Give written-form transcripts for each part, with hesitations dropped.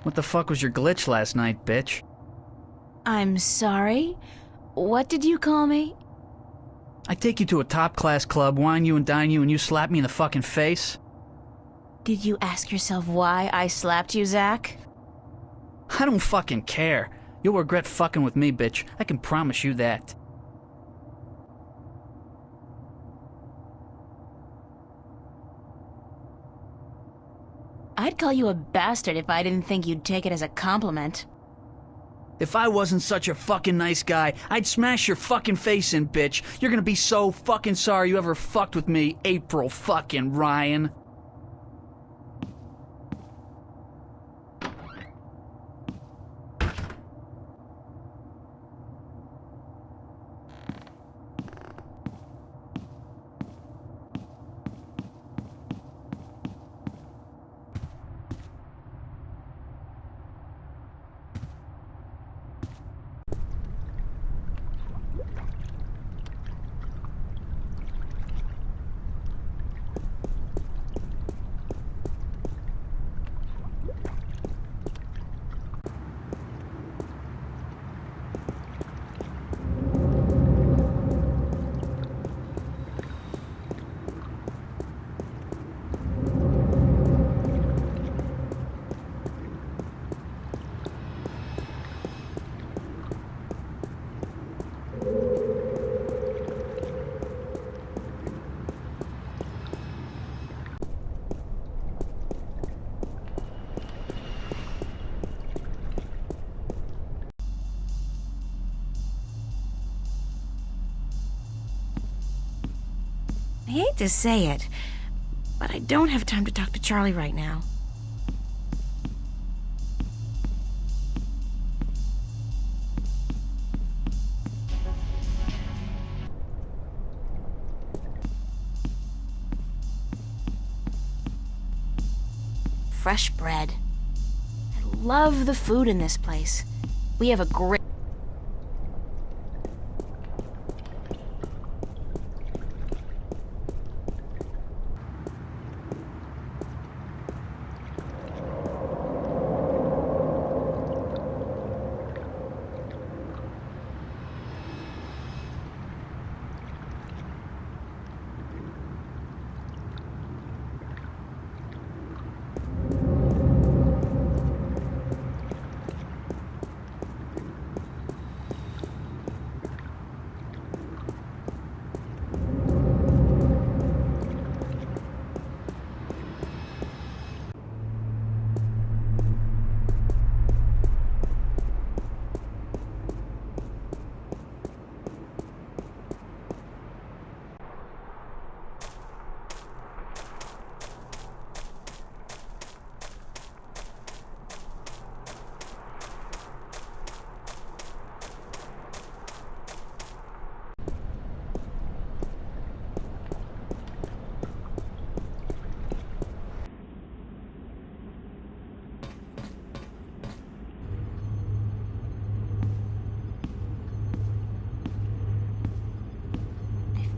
What the fuck was your glitch last night, bitch? I'm sorry? What did you call me? I take you to a top-class club, wine you and dine you, and you slap me in the fucking face? Did you ask yourself why I slapped you, Zach? I don't fucking care. You'll regret fucking with me, bitch. I can promise you that. I'd call you a bastard if I didn't think you'd take it as a compliment. If I wasn't such a fucking nice guy, I'd smash your fucking face in, bitch. You're gonna be so fucking sorry you ever fucked with me, April fucking Ryan. I hate to say it, but I don't have time to talk to Charlie right now. Fresh bread. I love the food in this place. We have a great...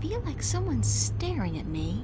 I feel like someone's staring at me.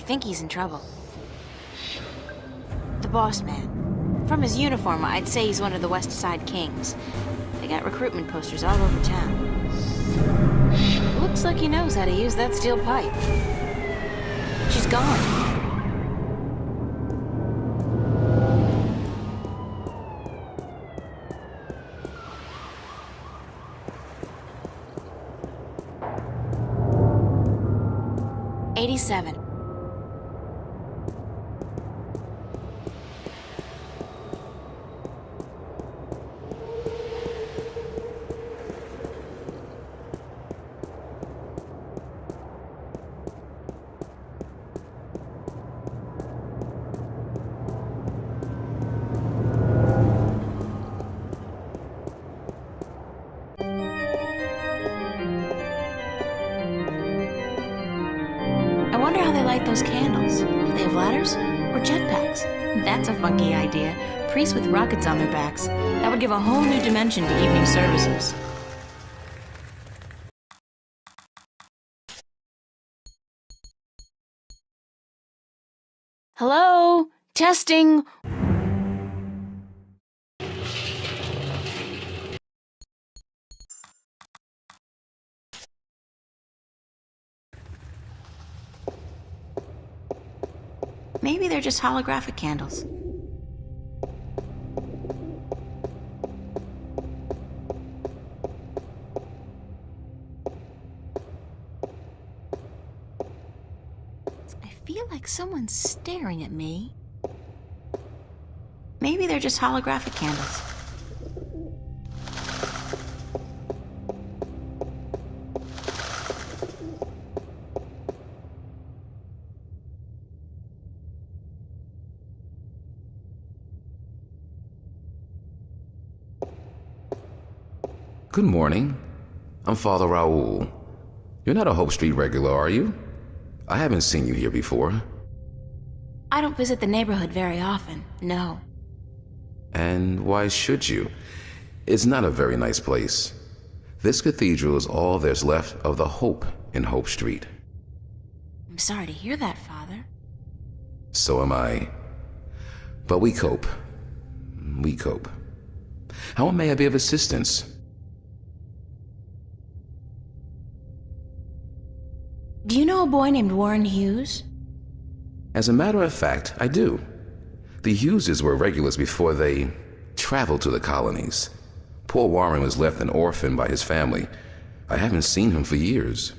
think he's in trouble. The boss man. From his uniform, I'd say he's one of the West Side Kings. They got recruitment posters all over town. Looks like he knows how to use that steel pipe. She's gone. '87. I wonder how they light those candles. Do they have ladders? Or jetpacks? That's a funky idea. Priests with rockets on their backs. That would give a whole new dimension to evening services. Hello? Testing. Maybe they're just holographic candles. I feel like someone's staring at me. Maybe they're just holographic candles. Good morning. I'm Father Raoul. You're not a Hope Street regular, are you? I haven't seen you here before. I don't visit the neighborhood very often, no. And why should you? It's not a very nice place. This cathedral is all there's left of the hope in Hope Street. I'm sorry to hear that, Father. So am I. But we cope. We cope. How may I be of assistance? Do you know a boy named Warren Hughes? As a matter of fact, I do. The Hugheses were regulars before they traveled to the colonies. Poor Warren was left an orphan by his family. I haven't seen him for years.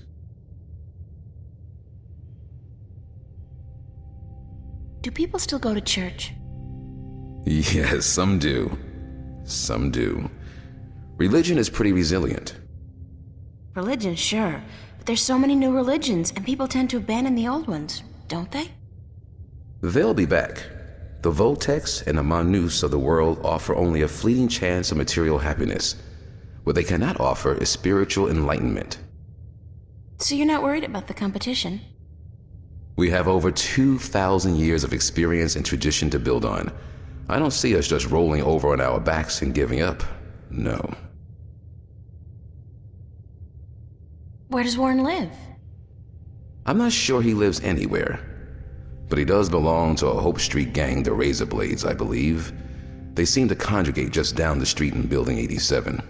Do people still go to church? Yes, some do. Some do. Religion is pretty resilient. Religion, sure. But there's so many new religions, and people tend to abandon the old ones, don't they? They'll be back. The Vortex and the Manus of the world offer only a fleeting chance of material happiness. What they cannot offer is spiritual enlightenment. So you're not worried about the competition? We have over 2,000 years of experience and tradition to build on. I don't see us just rolling over on our backs and giving up. No. Where does Warren live? I'm not sure he lives anywhere. But he does belong to a Hope Street gang, the Razor Blades, I believe. They seem to congregate just down the street in Building 87.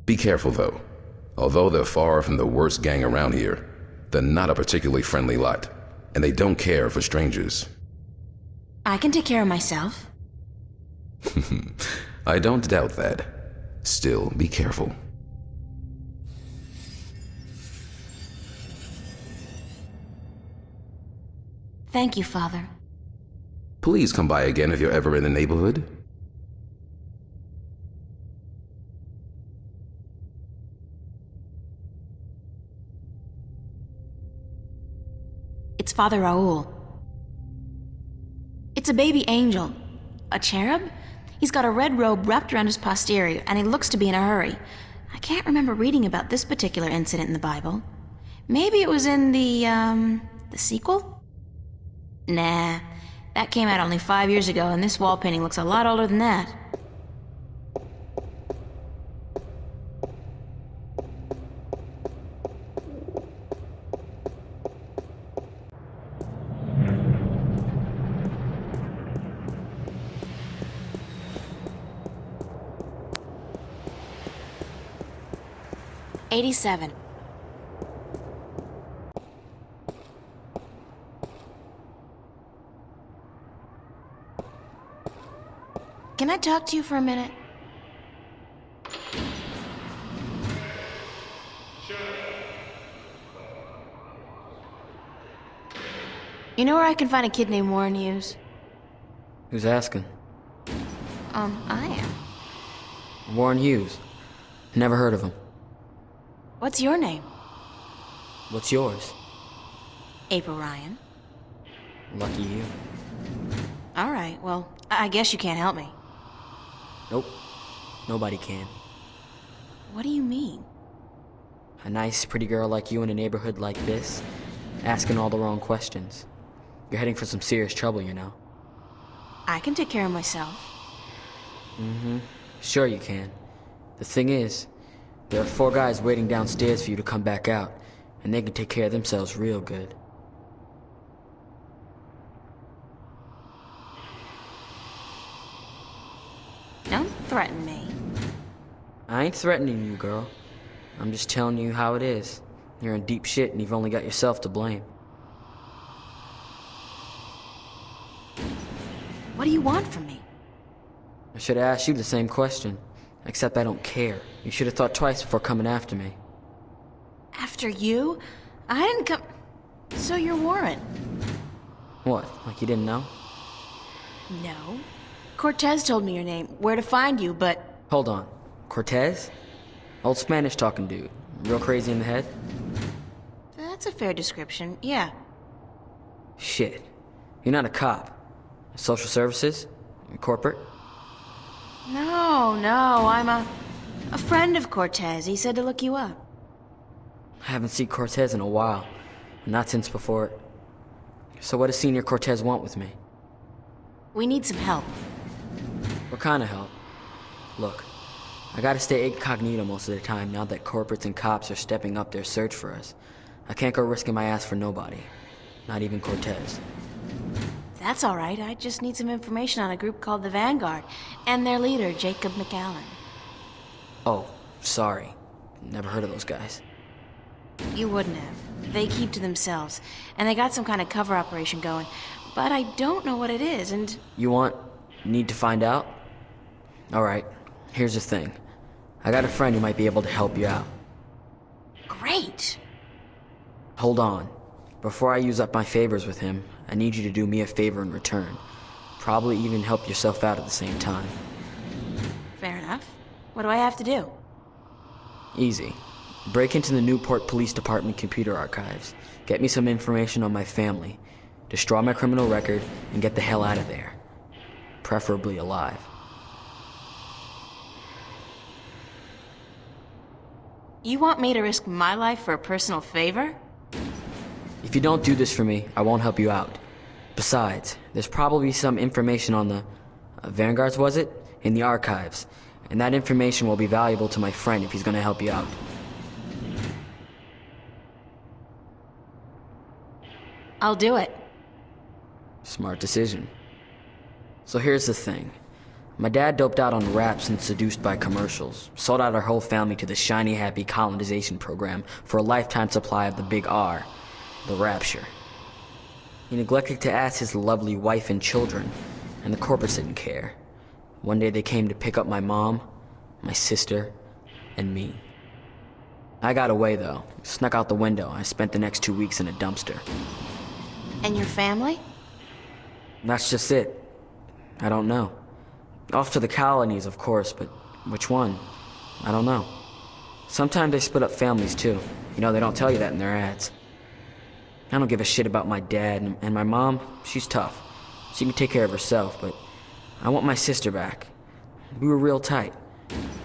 Be careful, though. Although they're far from the worst gang around here, they're not a particularly friendly lot, and they don't care for strangers. I can take care of myself. I don't doubt that. Still, be careful. Thank you, Father. Please come by again if you're ever in the neighborhood. It's Father Raoul. It's a baby angel. A cherub? He's got a red robe wrapped around his posterior, and he looks to be in a hurry. I can't remember reading about this particular incident in the Bible. Maybe it was in the sequel? Nah, that came out only 5 years ago, and this wall painting looks a lot older than that. 87. Can I talk to you for a minute? You know where I can find a kid named Warren Hughes? Who's asking? I am. Warren Hughes. Never heard of him. What's your name? What's yours? April Ryan. Lucky you. Alright, well, I guess you can't help me. Nope. Nobody can. What do you mean? A nice, pretty girl like you in a neighborhood like this, asking all the wrong questions. You're heading for some serious trouble, you know. I can take care of myself. Sure you can. The thing is, there are 4 guys waiting downstairs for you to come back out, and they can take care of themselves real good. Don't threaten me. I ain't threatening you, girl. I'm just telling you how it is. You're in deep shit and you've only got yourself to blame. What do you want from me? I should have asked you the same question. Except I don't care. You should have thought twice before coming after me. After you? I didn't come... So you're Warren? What, like you didn't know? No. Cortez told me your name, where to find you, but... Hold on. Cortez? Old Spanish talking dude. Real crazy in the head? That's a fair description, yeah. Shit. You're not a cop. Social services? Corporate? No, I'm a friend of Cortez. He said to look you up. I haven't seen Cortez in a while. Not since before... So what does Senior Cortez want with me? We need some help. What kind of help? Look, I gotta stay incognito most of the time now that corporates and cops are stepping up their search for us. I can't go risking my ass for nobody. Not even Cortez. That's all right. I just need some information on a group called the Vanguard and their leader, Jacob McAllen. Oh, sorry. Never heard of those guys. You wouldn't have. They keep to themselves, and they got some kind of cover operation going, but I don't know what it is, and... Need to find out? Alright, here's the thing. I got a friend who might be able to help you out. Great! Hold on. Before I use up my favors with him, I need you to do me a favor in return. Probably even help yourself out at the same time. Fair enough. What do I have to do? Easy. Break into the Newport Police Department computer archives. Get me some information on my family. Destroy my criminal record and get the hell out of there. Preferably alive. You want me to risk my life for a personal favor? If you don't do this for me, I won't help you out. Besides, there's probably some information on the... Vanguards, was it? In the archives. And that information will be valuable to my friend if he's gonna help you out. I'll do it. Smart decision. So here's the thing. My dad doped out on raps and seduced by commercials. Sold out our whole family to the shiny happy colonization program for a lifetime supply of the big R. The rapture. He neglected to ask his lovely wife and children, and the corporates didn't care. One day they came to pick up my mom, my sister, and me. I got away though, snuck out the window. I spent the next 2 weeks in a dumpster. And your family? That's just it. I don't know. Off to the colonies, of course, but which one? I don't know. Sometimes they split up families too. You know, they don't tell you that in their ads. I don't give a shit about my dad, and my mom, she's tough. She can take care of herself, but I want my sister back. We were real tight.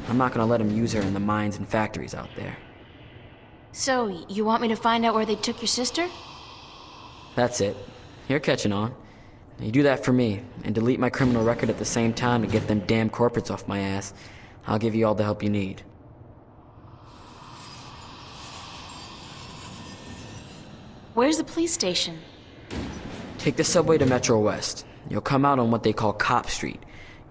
I'm not gonna let them use her in the mines and factories out there. So, you want me to find out where they took your sister? That's it. You're catching on. You do that for me, and delete my criminal record at the same time to get them damn corporates off my ass. I'll give you all the help you need. Where's the police station? Take the subway to Metro West. You'll come out on what they call Cop Street.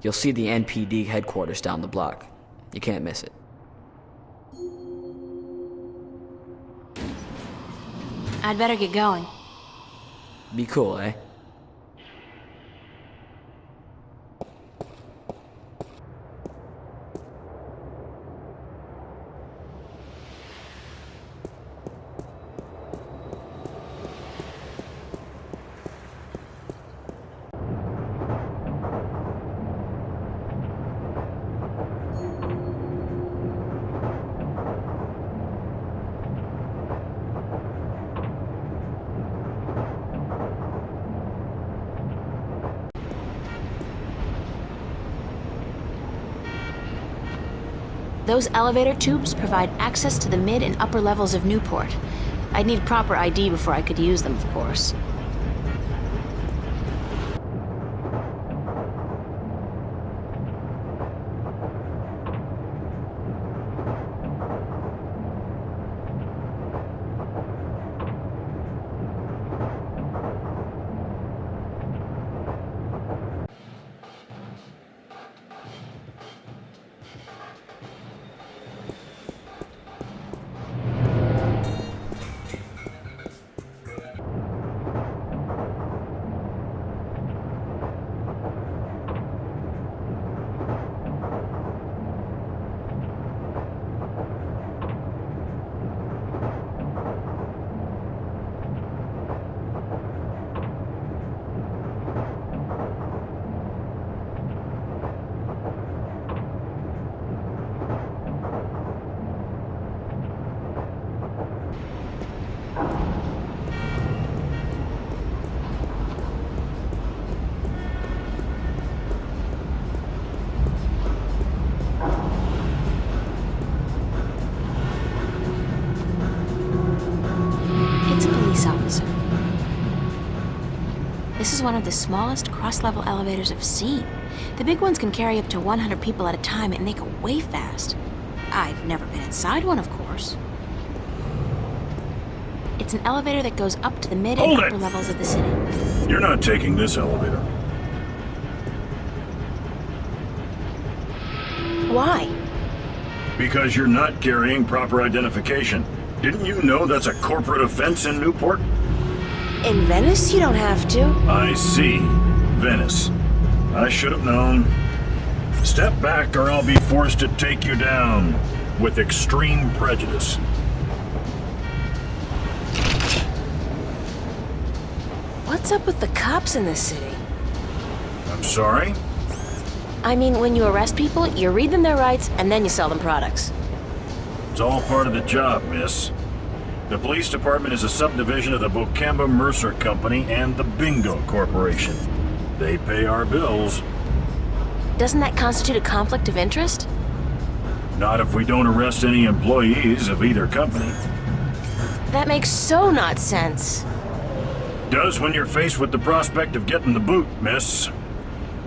You'll see the NPD headquarters down the block. You can't miss it. I'd better get going. Be cool, eh? Those elevator tubes provide access to the mid and upper levels of Newport. I'd need proper ID before I could use them, of course. Officer. This is one of the smallest cross-level elevators I've seen. The big ones can carry up to 100 people at a time and they go way fast. I've never been inside one, of course. It's an elevator that goes up to the mid and upper levels of the city. You're not taking this elevator. Why? Because you're not carrying proper identification. Didn't you know that's a corporate offense in Newport? In Venice, you don't have to. I see. Venice. I should have known. Step back or I'll be forced to take you down with extreme prejudice. What's up with the cops in this city? I'm sorry? I mean, when you arrest people, you read them their rights and then you sell them products. It's all part of the job, miss. The police department is a subdivision of the Bocamba Mercer Company and the Bingo Corporation. They pay our bills. Doesn't that constitute a conflict of interest? Not if we don't arrest any employees of either company. That makes so not sense. Does when you're faced with the prospect of getting the boot, miss.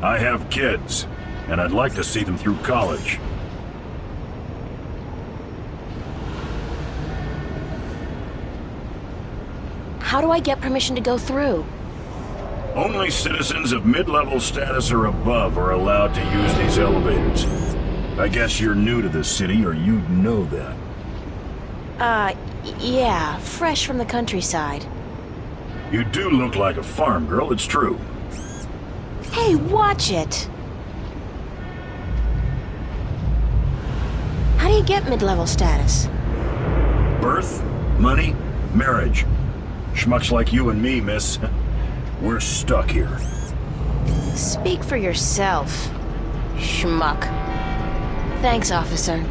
I have kids, and I'd like to see them through college. How do I get permission to go through? Only citizens of mid-level status or above are allowed to use these elevators. I guess you're new to this city, or you'd know that. Yeah, fresh from the countryside. You do look like a farm girl, it's true. Hey, watch it! How do you get mid-level status? Birth, money, marriage. Schmucks like you and me, miss. We're stuck here. Speak for yourself, schmuck. Thanks, officer.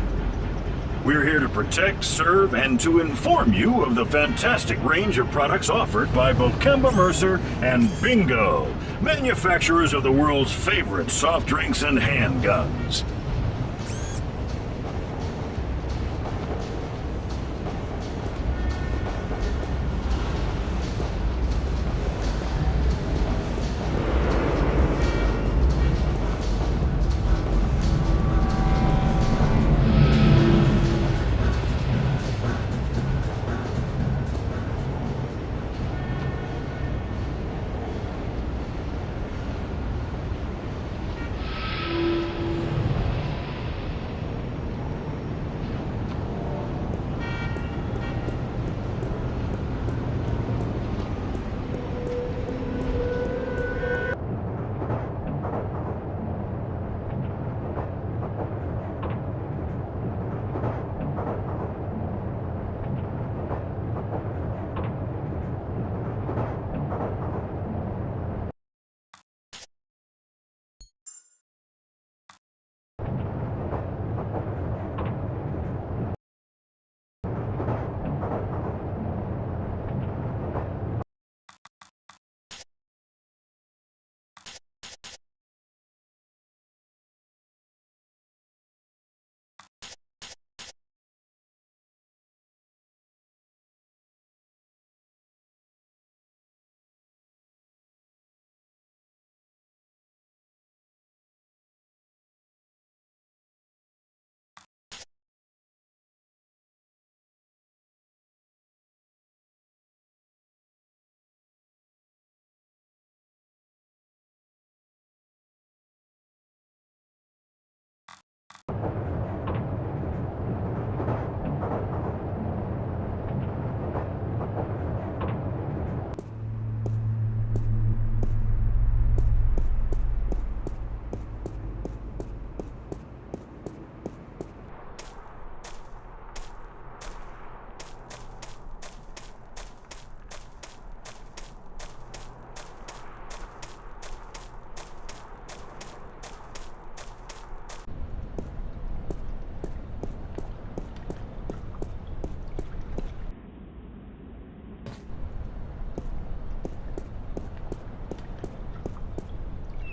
We're here to protect, serve, and to inform you of the fantastic range of products offered by Bocamba Mercer and Bingo, manufacturers of the world's favorite soft drinks and handguns.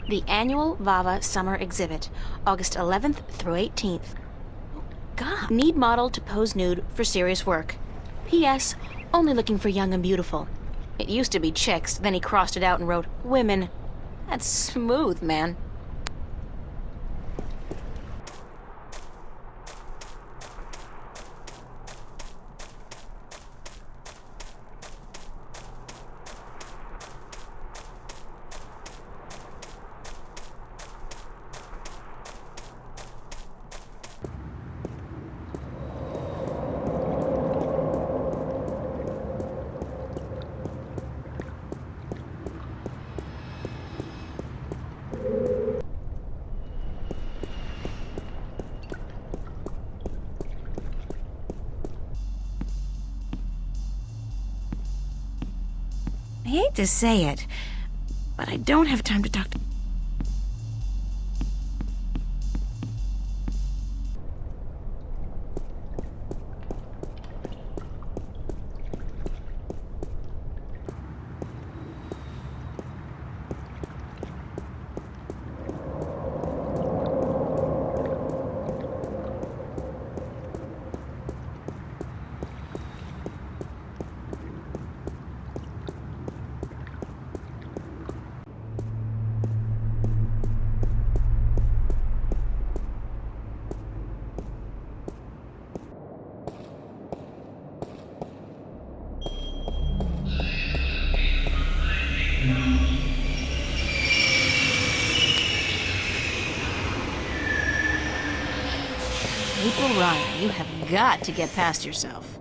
The annual VAVA Summer Exhibit, August 11th through 18th. God. Need model to pose nude for serious work. P.S. Only looking for young and beautiful. It used to be chicks, then he crossed it out and wrote women. That's smooth, man. I hate to say it, but I don't have time to talk to... April Ryan, you have got to get past yourself.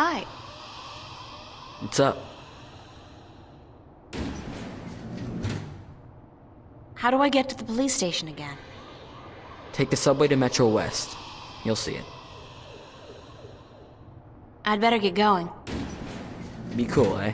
Hi. What's up? How do I get to the police station again? Take the subway to Metro West. You'll see it. I'd better get going. Be cool, eh?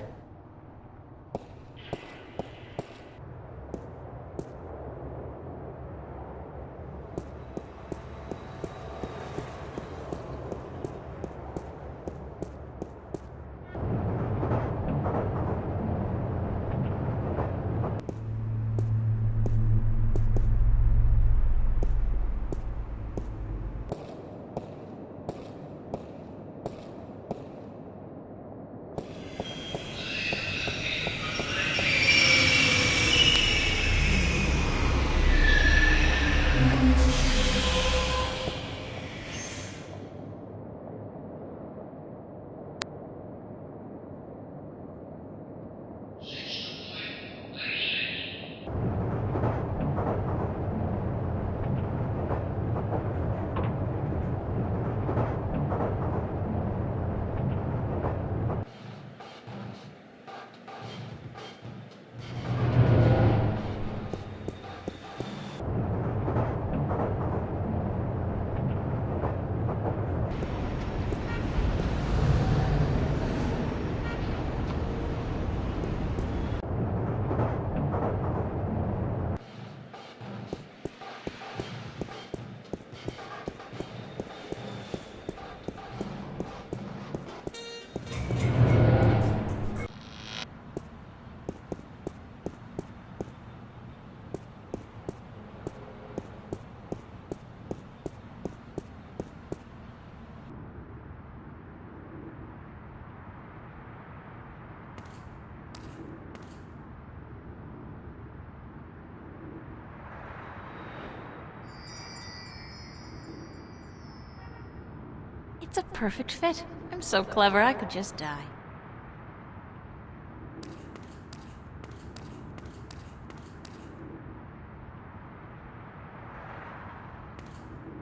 It's a perfect fit. I'm so clever, I could just die.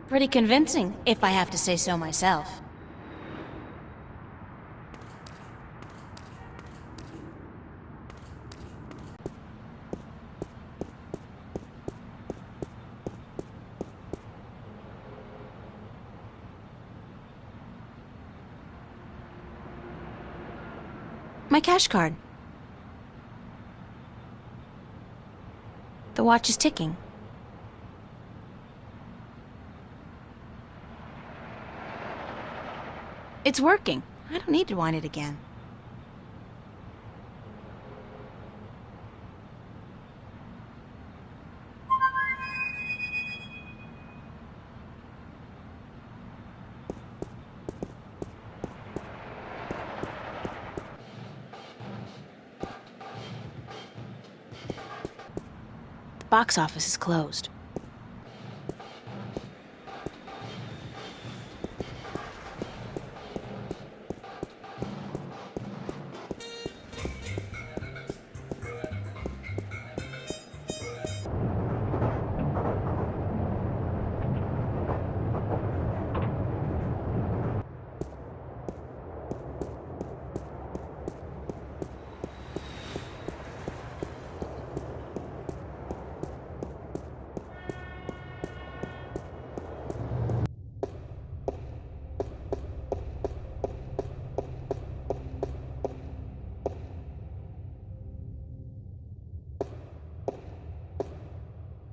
Pretty convincing, if I have to say so myself. My cash card. The watch is ticking. It's working. I don't need to wind it again. The box office is closed.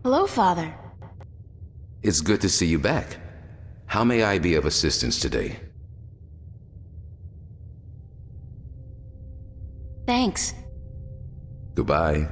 Hello, Father. It's good to see you back. How may I be of assistance today? Thanks. Goodbye.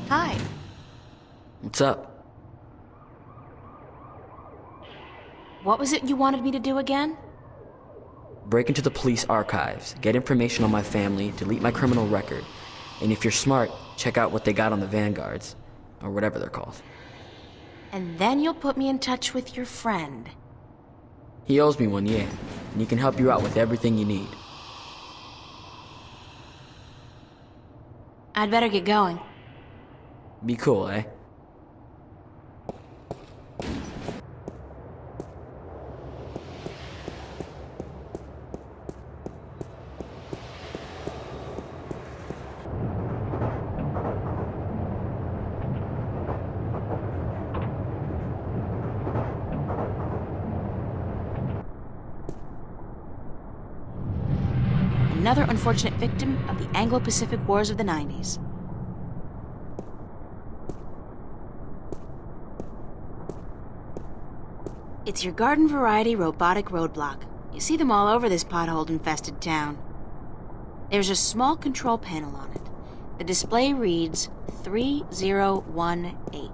Hi. What's up? What was it you wanted me to do again? Break into the police archives, get information on my family, delete my criminal record, and if you're smart, check out what they got on the vanguards, or whatever they're called. And then you'll put me in touch with your friend. He owes me one, yeah, and he can help you out with everything you need. I'd better get going. Be cool, eh? Another unfortunate victim of the Anglo-Pacific Wars of the 90s. It's your garden variety robotic roadblock. You see them all over this pothole-infested town. There's a small control panel on it. The display reads 3018.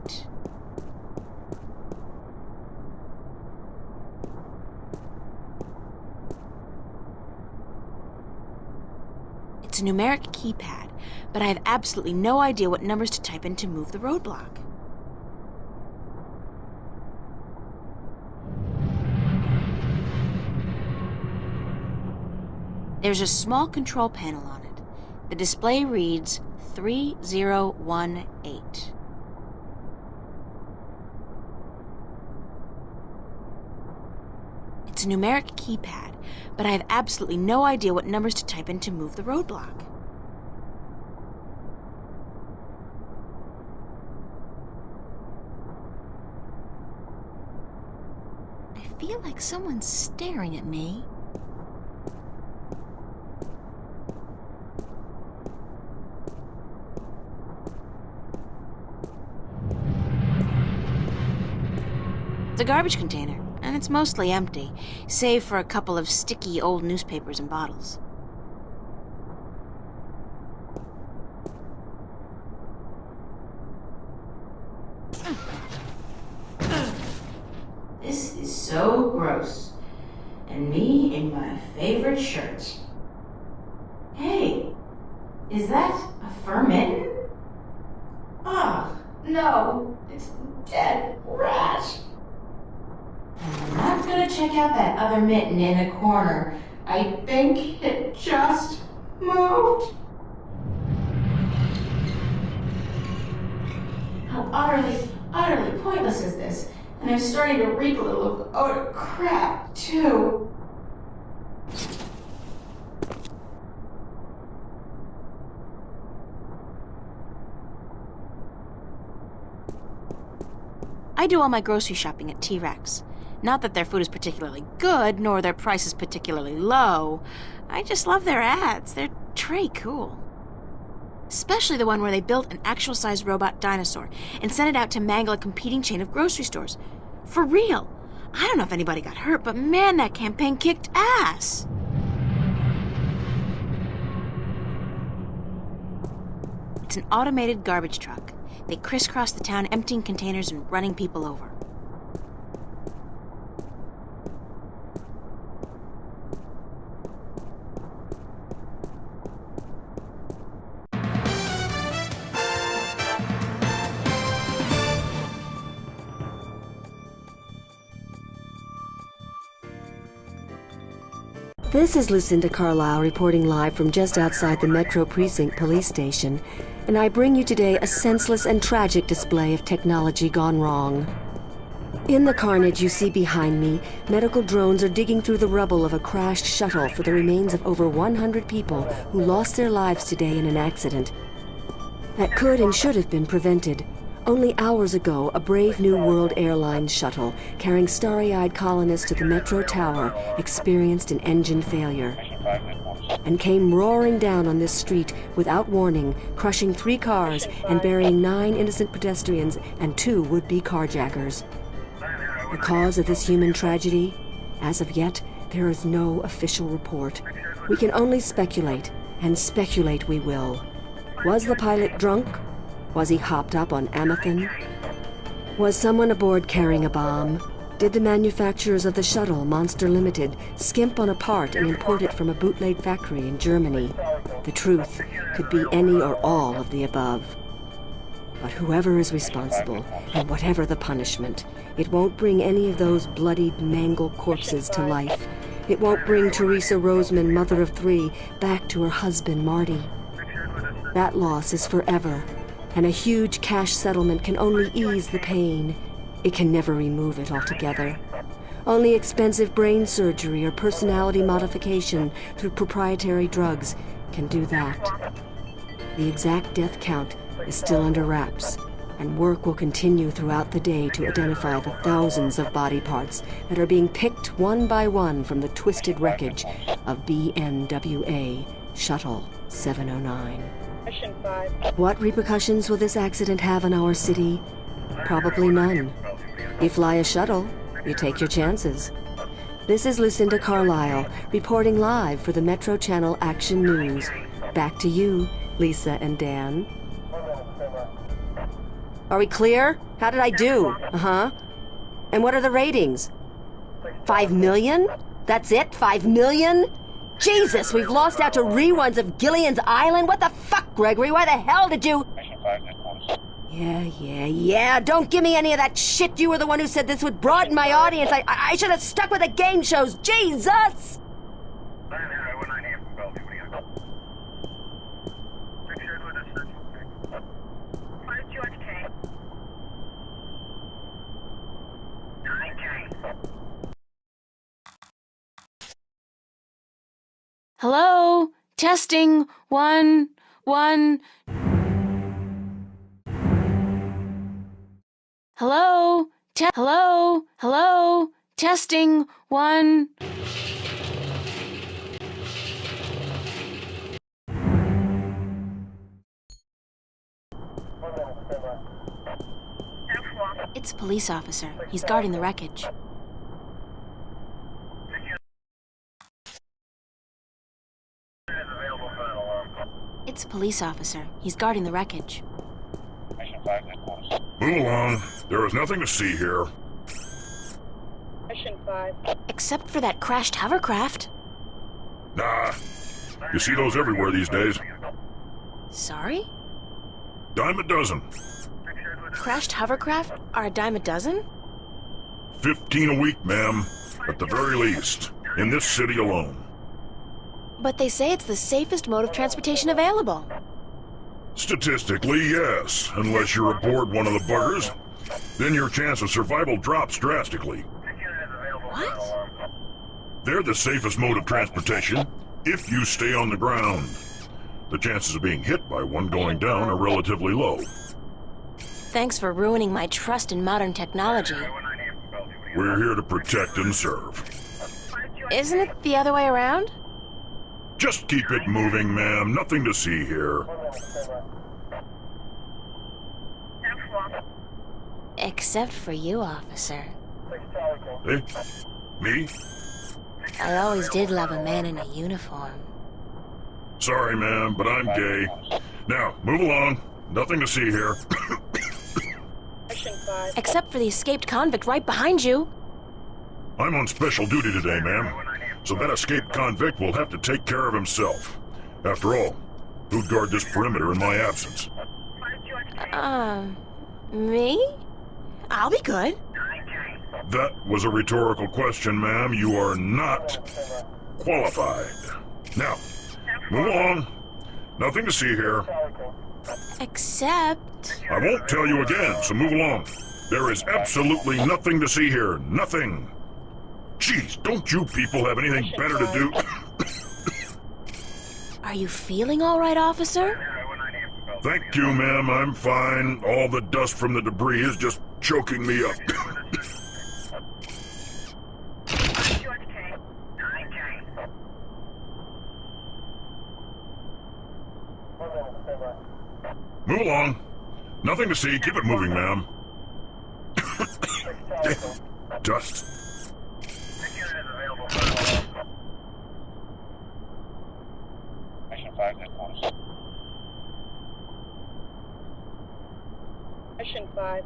It's a numeric keypad, but I have absolutely no idea what numbers to type in to move the roadblock. There's a small control panel on it. The display reads 3018. It's a numeric keypad, but I have absolutely no idea what numbers to type in to move the roadblock. I feel like someone's staring at me. It's a garbage container. and it's mostly empty, save for a couple of sticky old newspapers and bottles. This is so gross. And me in my favorite shirt. Hey, is that a fur mitten? Ugh, no, it's a dead rat. I'm not gonna check out that other mitten in the corner. I think it just moved. How utterly pointless is this? And I'm starting to reek a little of odor crap, too. I do all my grocery shopping at T-Rex. Not that their food is particularly good, nor their prices particularly low. I just love their ads. They're très cool. Especially the one where they built an actual-sized robot dinosaur and sent it out to mangle a competing chain of grocery stores. For real. I don't know if anybody got hurt, but man, that campaign kicked ass. It's an automated garbage truck. They crisscross the town emptying containers and running people over. This is Lucinda Carlisle reporting live from just outside the Metro Precinct Police Station, and I bring you today a senseless and tragic display of technology gone wrong. In the carnage you see behind me, medical drones are digging through the rubble of a crashed shuttle for the remains of over 100 people who lost their lives today in an accident that could and should have been prevented. Only hours ago, a brave New World Airlines shuttle carrying starry-eyed colonists to the Metro Tower experienced an engine failure and came roaring down on this street without warning, crushing 3 cars and burying 9 innocent pedestrians and 2 would-be carjackers. The cause of this human tragedy? As of yet, there is no official report. We can only speculate, and speculate we will. Was the pilot drunk? Was he hopped up on Amethyst? Was someone aboard carrying a bomb? Did the manufacturers of the shuttle, Monster Limited, skimp on a part and import it from a bootleg factory in Germany? The truth could be any or all of the above. But whoever is responsible, and whatever the punishment, it won't bring any of those bloodied, mangled corpses to life. It won't bring Teresa Roseman, mother of 3, back to her husband, Marty. That loss is forever. And a huge cash settlement can only ease the pain. It can never remove it altogether. Only expensive brain surgery or personality modification through proprietary drugs can do that. The exact death count is still under wraps, and work will continue throughout the day to identify the thousands of body parts that are being picked one by one from the twisted wreckage of BNWA Shuttle 709. What repercussions will this accident have on our city? Probably none. You fly a shuttle, you take your chances. This is Lucinda Carlisle, reporting live for the Metro Channel Action News. Back to you, Lisa and Dan. Are we clear? How did I do? Uh-huh. And what are the ratings? 5 million? That's it? 5 million? Jesus, we've lost out to reruns of Gillian's Island? What the fuck, Gregory? Why the hell did you... Yeah. Don't give me any of that shit. You were the one who said this would broaden my audience. I should have stuck with the game shows. Jesus! Hello? Testing. 1, 1. Hello? Hello? Testing. 1. It's a police officer. He's guarding the wreckage. It's a police officer. He's guarding the wreckage. Move along. There is nothing to see here. Mission 5. Except for that crashed hovercraft. Nah. You see those everywhere these days. Sorry? Dime a dozen. Crashed hovercraft are a dime a dozen? 15 a week, ma'am. At the very least. In this city alone. But they say it's the safest mode of transportation available. Statistically, yes. Unless you're aboard one of the buggers. Then your chance of survival drops drastically. What? They're the safest mode of transportation if you stay on the ground. The chances of being hit by one going down are relatively low. Thanks for ruining my trust in modern technology. We're here to protect and serve. Isn't it the other way around? Just keep it moving, ma'am. Nothing to see here. Except for you, officer. Eh? Me? I always did love a man in a uniform. Sorry, ma'am, but I'm gay. Now, move along. Nothing to see here. Mission 5. Except for the escaped convict right behind you. I'm on special duty today, ma'am. So that escaped convict will have to take care of himself. After all, who'd guard this perimeter in my absence? Me? I'll be good. That was a rhetorical question, ma'am. You are not qualified. Now, move along. Nothing to see here. Except... I won't tell you again, so move along. There is absolutely nothing to see here. Nothing. Jeez, don't you people have anything better to do? Are you feeling all right, officer? Thank you, ma'am. I'm fine. All the dust from the debris is just choking me up. Move along. Nothing to see. Keep it moving, ma'am. Dust. Mission 5, headquarters. Mission 5.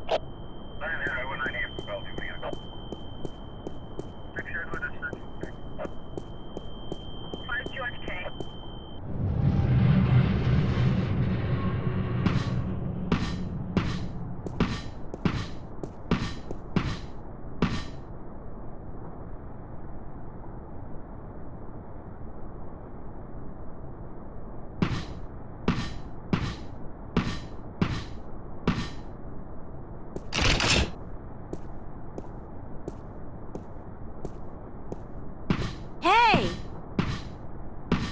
Hey!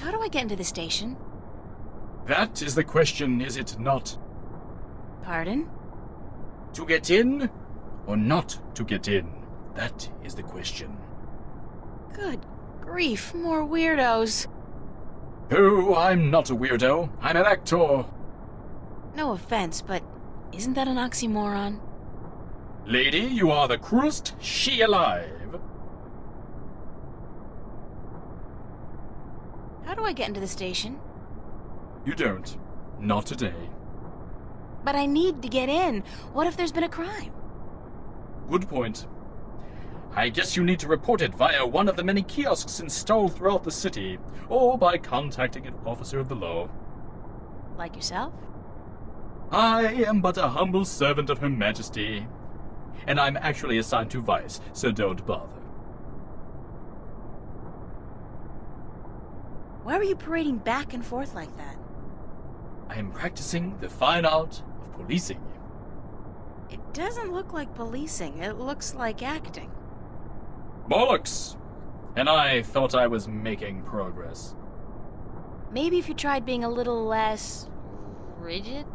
How do I get into the station? That is the question, is it not? Pardon? To get in or not to get in? That is the question. Good grief, more weirdos. Oh, I'm not a weirdo. I'm an actor. No offense, but isn't that an oxymoron? Lady, you are the cruelest she alive. How do I get into the station? You don't. Not today. But I need to get in. What if there's been a crime? Good point. I guess you need to report it via one of the many kiosks installed throughout the city, or by contacting an officer of the law. Like yourself? I am but a humble servant of Her Majesty, and I'm actually assigned to Vice, so don't bother. Why were you parading back and forth like that? I am practicing the fine art of policing. It doesn't look like policing. It looks like acting. Bollocks! And I thought I was making progress. Maybe if you tried being a little less... rigid?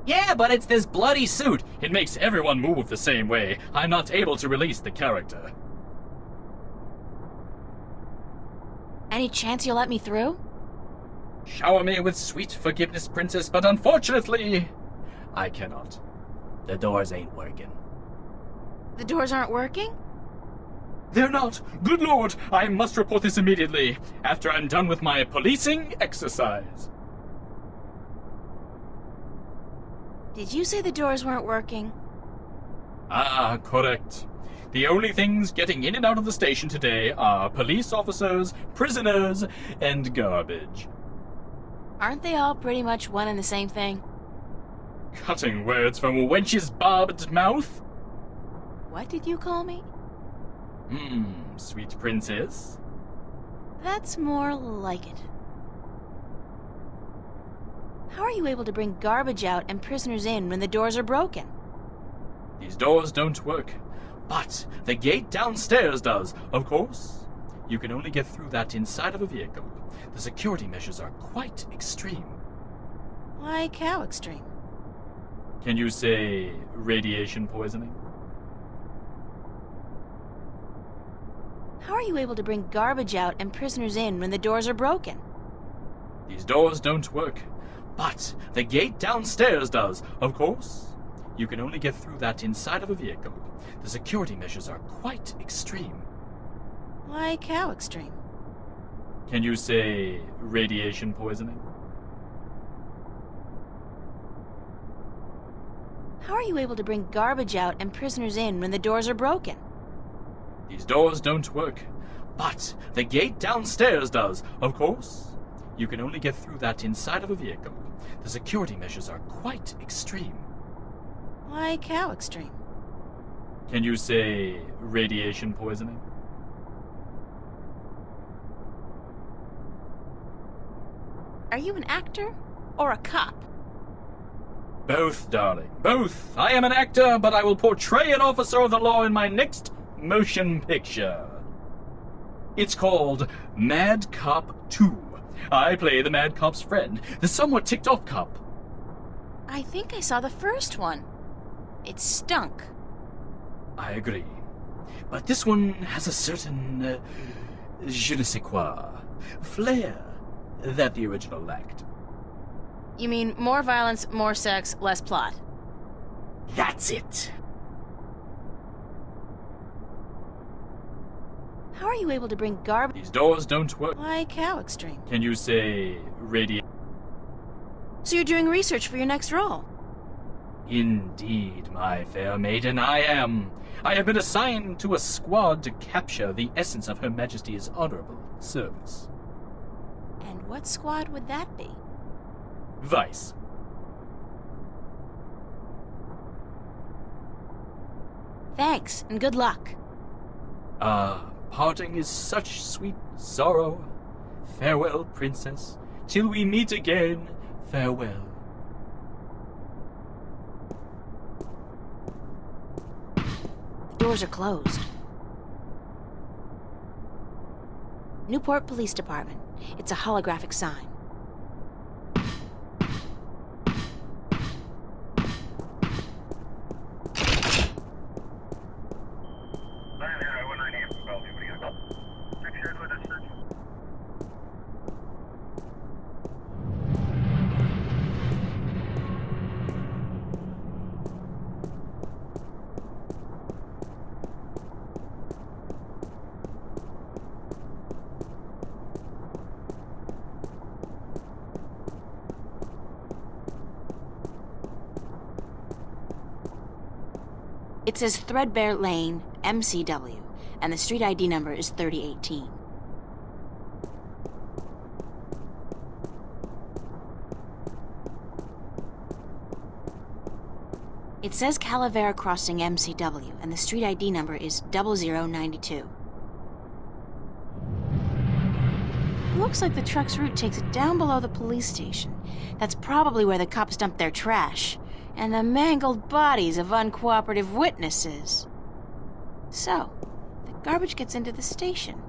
Yeah, but it's this bloody suit. It makes everyone move the same way. I'm not able to release the character. Any chance you'll let me through? Shower me with sweet forgiveness, princess, but unfortunately, I cannot. The doors ain't working. The doors aren't working? They're not. Good lord, I must report this immediately, after I'm done with my policing exercise. Did you say the doors weren't working? Ah, correct. The only things getting in and out of the station today are police officers, prisoners, and garbage. Aren't they all pretty much one and the same thing? Cutting words from a wench's barbed mouth? What did you call me? Sweet princess. That's more like it. How are you able to bring garbage out and prisoners in when the doors are broken? These doors don't work, but the gate downstairs does, of course. You can only get through that inside of a vehicle. The security measures are quite extreme. Like how extreme? Can you say radiation poisoning? How are you able to bring garbage out and prisoners in when the doors are broken? These doors don't work, but the gate downstairs does, of course. You can only get through that inside of a vehicle. The security measures are quite extreme. Like how extreme? Can you say radiation poisoning? How are you able to bring garbage out and prisoners in when the doors are broken? These doors don't work, but the gate downstairs does, of course. You can only get through that inside of a vehicle. The security measures are quite extreme. Like how extreme? Can you say radiation poisoning? Are you an actor or a cop? Both, darling, both. I am an actor, but I will portray an officer of the law in my next motion picture. It's called Mad Cop 2. I play the Mad Cop's friend, the somewhat ticked-off cop. I think I saw the first one. It stunk. I agree. But this one has a certain, je ne sais quoi, flair that the original lacked. You mean more violence, more sex, less plot? That's it. How are you able to bring garbage? These doors don't work. Like how extreme? Can you say So you're doing research for your next role? Indeed, my fair maiden, I am. I have been assigned to a squad to capture the essence of Her Majesty's honorable service. And what squad would that be? Vice. Thanks, and good luck. Parting is such sweet sorrow. Farewell, princess. Till we meet again, farewell. The doors are closed. Newport Police Department. It's a holographic sign. It says Threadbare Lane, MCW, and the street ID number is 3018. It says Calavera Crossing, MCW, and the street ID number is 0092. Looks like the truck's route takes it down below the police station. That's probably where the cops dump their trash. And the mangled bodies of uncooperative witnesses. So, the garbage gets into the station.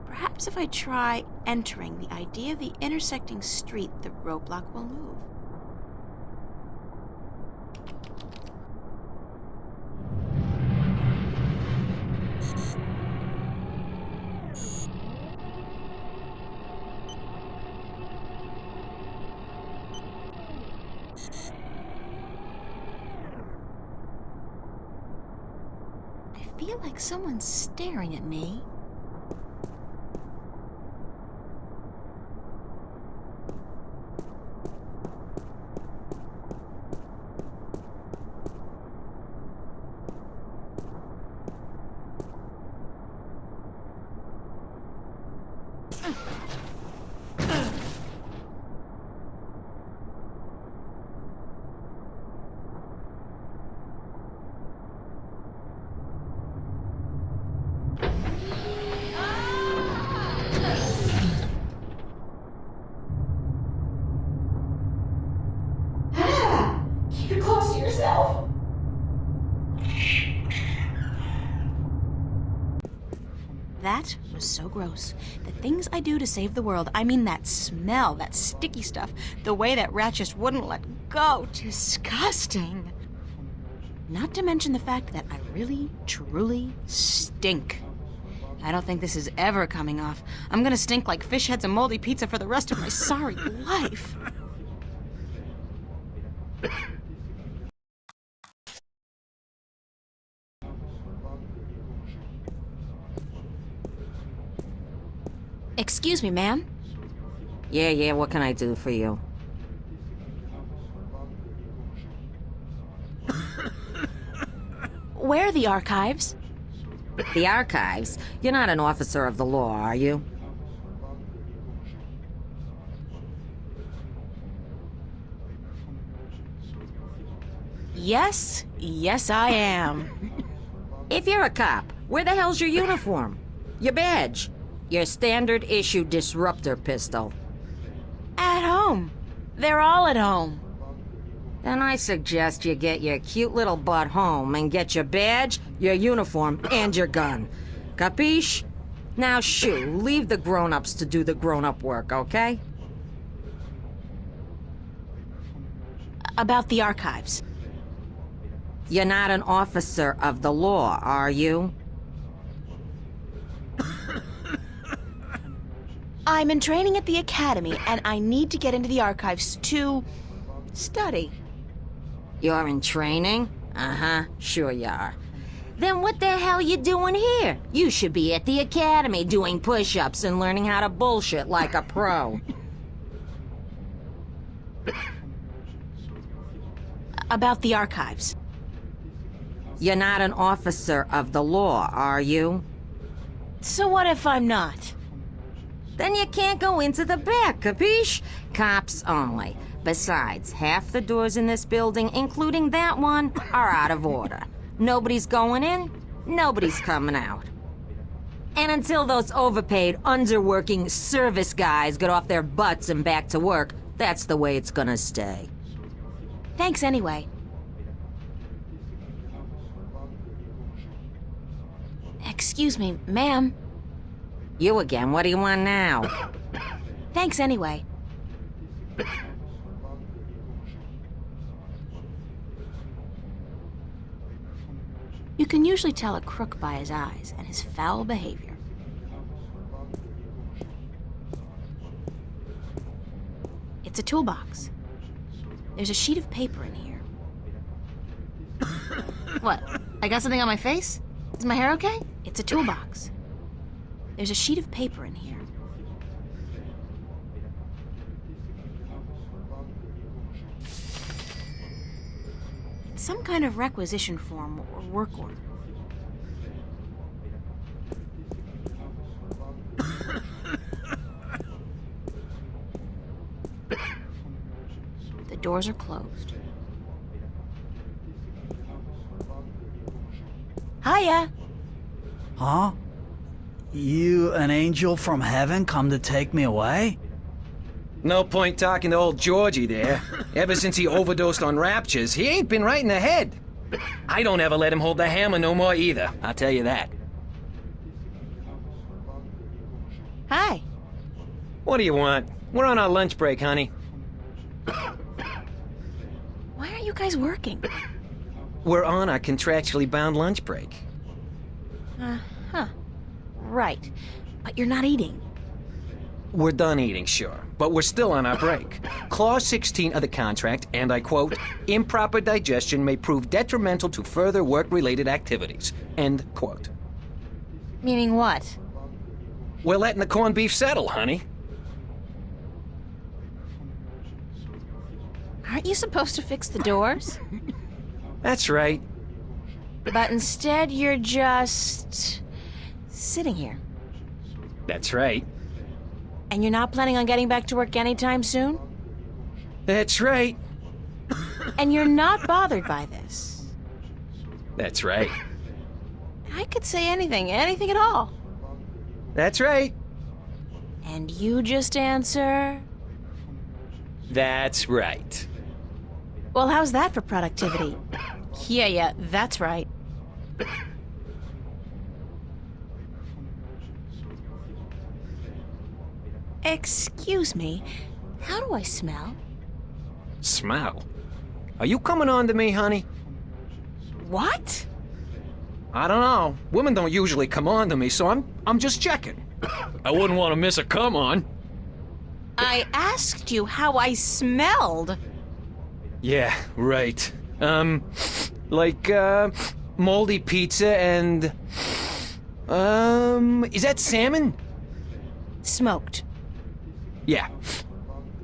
Perhaps if I try entering the idea of the intersecting street, the roadblock will move. feel like someone's staring at me. Keep it close to yourself. That was so gross. The things I do to save the world, I mean that smell, that sticky stuff, the way that rat just wouldn't let go. Disgusting. Not to mention the fact that I really, truly stink. I don't think this is ever coming off. I'm gonna stink like fish heads and moldy pizza for the rest of my sorry life. Excuse me, ma'am. Yeah, what can I do for you? Where are the archives? The archives? You're not an officer of the law, are you? Yes, I am. If you're a cop, where the hell's your uniform? Your badge? Your standard issue disruptor pistol? At home. They're all at home. Then I suggest you get your cute little butt home and get your badge, your uniform, and your gun. Capiche? Now shoo, leave the grown-ups to do the grown-up work, okay? About the archives. You're not an officer of the law, are you? I'm in training at the academy, and I need to get into the archives to study. You're in training? Uh-huh, sure you are. Then what the hell you doing here? You should be at the academy doing push-ups and learning how to bullshit like a pro. About the archives. You're not an officer of the law, are you? So what if I'm not? Then you can't go into the back, capiche? Cops only. Besides, half the doors in this building, including that one, are out of order. Nobody's going in, nobody's coming out. And until those overpaid, underworking service guys get off their butts and back to work, that's the way it's gonna stay. Thanks anyway. Excuse me, ma'am. You again, what do you want now? Thanks anyway. You can usually tell a crook by his eyes and his foul behavior. It's a toolbox. There's a sheet of paper in here. What? I got something on my face? Is my hair okay? It's a toolbox. There's a sheet of paper in here. It's some kind of requisition form or work order. The doors are closed. Hiya! Huh? You an angel from heaven come to take me away? No point talking to old Georgie there. Ever since he overdosed on raptures, he ain't been right in the head. I don't ever let him hold the hammer no more either, I'll tell you that. Hi. What do you want? We're on our lunch break, honey. Why aren't you guys working? We're on our contractually bound lunch break. Huh. Right. But you're not eating. we're done eating, sure, but we're still on our break. Clause 16 of the contract, and I quote, improper digestion may prove detrimental to further work-related activities, end quote. Meaning what? We're letting the corned beef settle, honey. Aren't you supposed to fix the doors? That's right. But instead, you're just sitting here. That's right. And you're not planning on getting back to work anytime soon? That's right. And you're not bothered by this? That's right. I could say anything at all. That's right. And you just answer... That's right. Well, how's that for productivity? Yeah, that's right. Excuse me, how do I smell? Smell? Are you coming on to me, honey? What? I don't know. Women don't usually come on to me, so I'm just checking. I wouldn't want to miss a come on. I asked you how I smelled. Yeah, right. Like, moldy pizza and... is that salmon? Smoked. Yeah.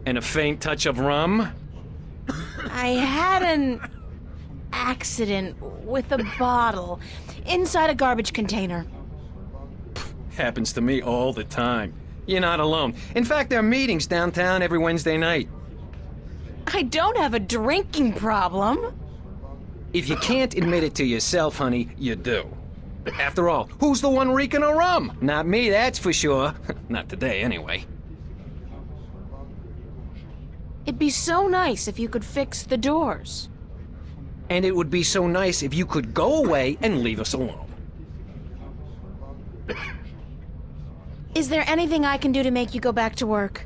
And a faint touch of rum? I had an accident with a bottle inside a garbage container. Happens to me all the time. You're not alone. In fact, there are meetings downtown every Wednesday night. I don't have a drinking problem. If you can't admit it to yourself, honey, you do. After all, who's the one reeking of rum? Not me, that's for sure. Not today, anyway. It'd be so nice if you could fix the doors. And it would be so nice if you could go away and leave us alone. Is there anything I can do to make you go back to work?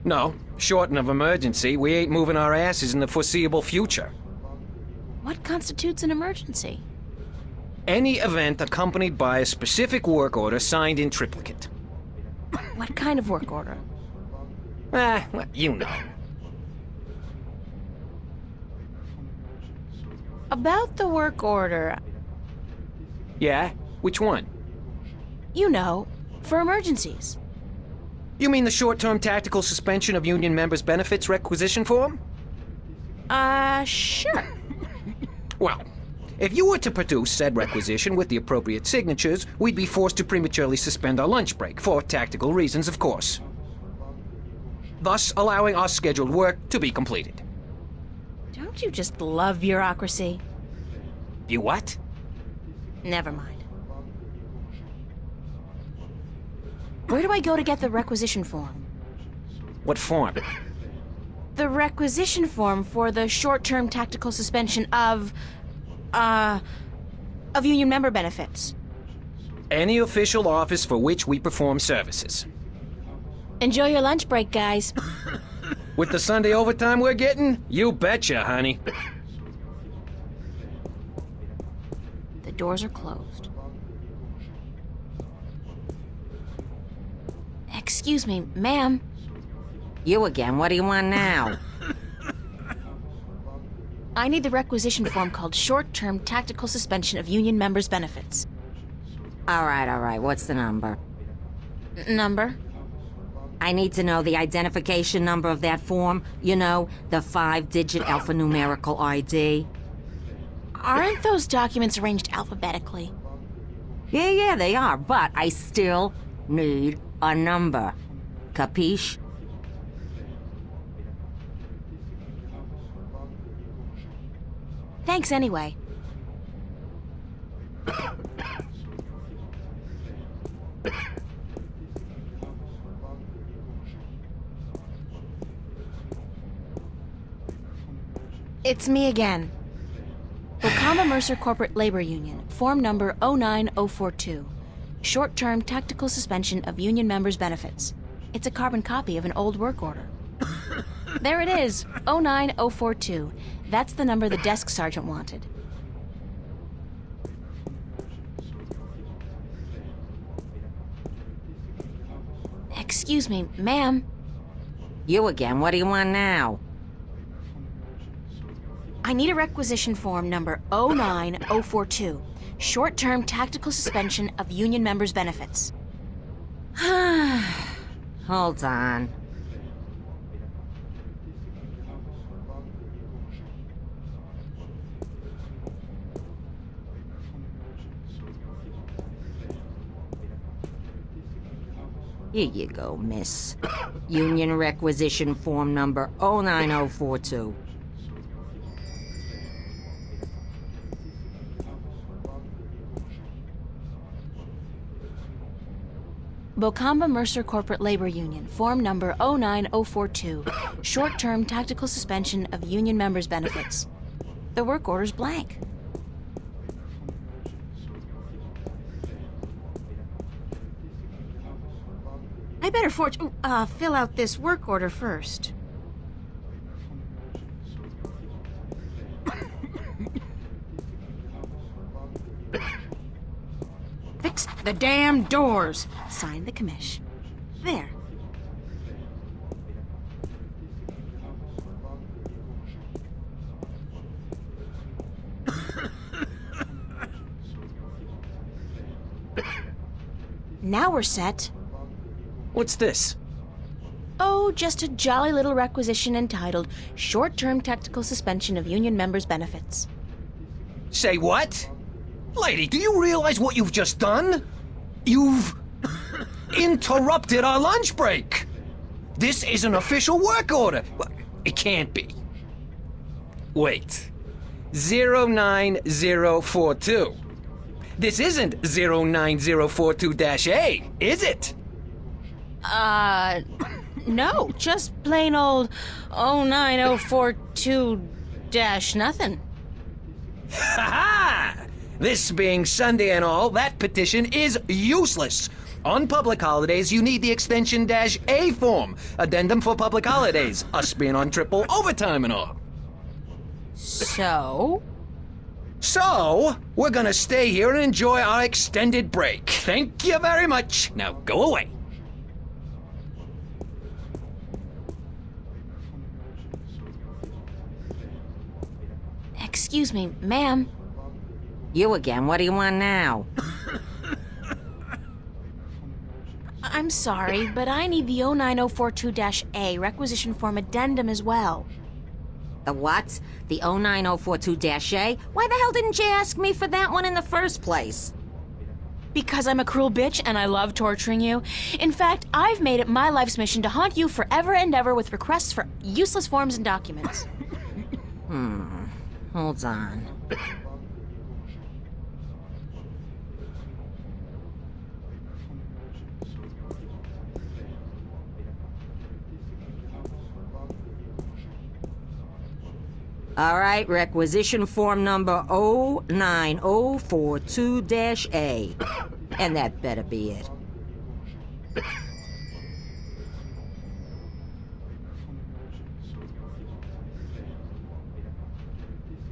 No, short of emergency, we ain't moving our asses in the foreseeable future. What constitutes an emergency? Any event accompanied by a specific work order signed in triplicate. What kind of work order? Well, you know. About the work order. Yeah? Which one? You know, for emergencies. You mean the short-term tactical suspension of union members' benefits requisition form? Sure. Well, if you were to produce said requisition with the appropriate signatures, we'd be forced to prematurely suspend our lunch break, for tactical reasons, of course. Thus, allowing our scheduled work to be completed. Don't you just love bureaucracy? You what? Never mind. Where do I go to get the requisition form? What form? The requisition form for the short-term tactical suspension of union member benefits. Any official office for which we perform services. Enjoy your lunch break, guys. With the Sunday overtime we're getting? You betcha, honey. The doors are closed. Excuse me, ma'am. You again, what do you want now? I need the requisition form called Short-Term Tactical Suspension of Union Members' Benefits. All right, what's the number? Number? I need to know the identification number of that form. You know, the 5-digit alphanumerical ID. Aren't those documents arranged alphabetically? Yeah, they are, but I still need a number. Capiche? Thanks anyway. It's me again. Wakamba Mercer Corporate Labor Union, form number 09042. Short-term tactical suspension of union members' benefits. It's a carbon copy of an old work order. There it is, 09042. That's the number the desk sergeant wanted. Excuse me, ma'am. You again. What do you want now? I need a requisition form number 09042. Short-term tactical suspension of union members' benefits. Hold on. Here you go, miss. Union requisition form number 09042. Bocamba Mercer Corporate Labor Union, form number 09042. Short-term tactical suspension of union members' benefits. The work order's blank. I better fill out this work order first. Fix the damn doors. Sign the commish. There. Now we're set. What's this? Oh, just a jolly little requisition entitled Short-Term Tactical Suspension of Union Members' Benefits. Say what? Lady, do you realize what you've just done? You've interrupted our lunch break. This is an official work order. It can't be. Wait. 09042. This isn't 09042-A, is it? No, just plain old 09042-nothing. Ha-ha! This being Sunday and all, that petition is useless. On public holidays, you need the extension -A form. Addendum for public holidays. Us being on triple overtime and all. So, we're gonna stay here and enjoy our extended break. Thank you very much. Now go away. excuse me, ma'am. You again. What do you want now? I'm sorry, but I need the 09042-A requisition form addendum as well. The what? The 09042-A? Why the hell didn't you ask me for that one in the first place? Because I'm a cruel bitch and I love torturing you. In fact, I've made it my life's mission to haunt you forever and ever with requests for useless forms and documents. Hold on. All right, requisition form number 09042-A. And that better be it.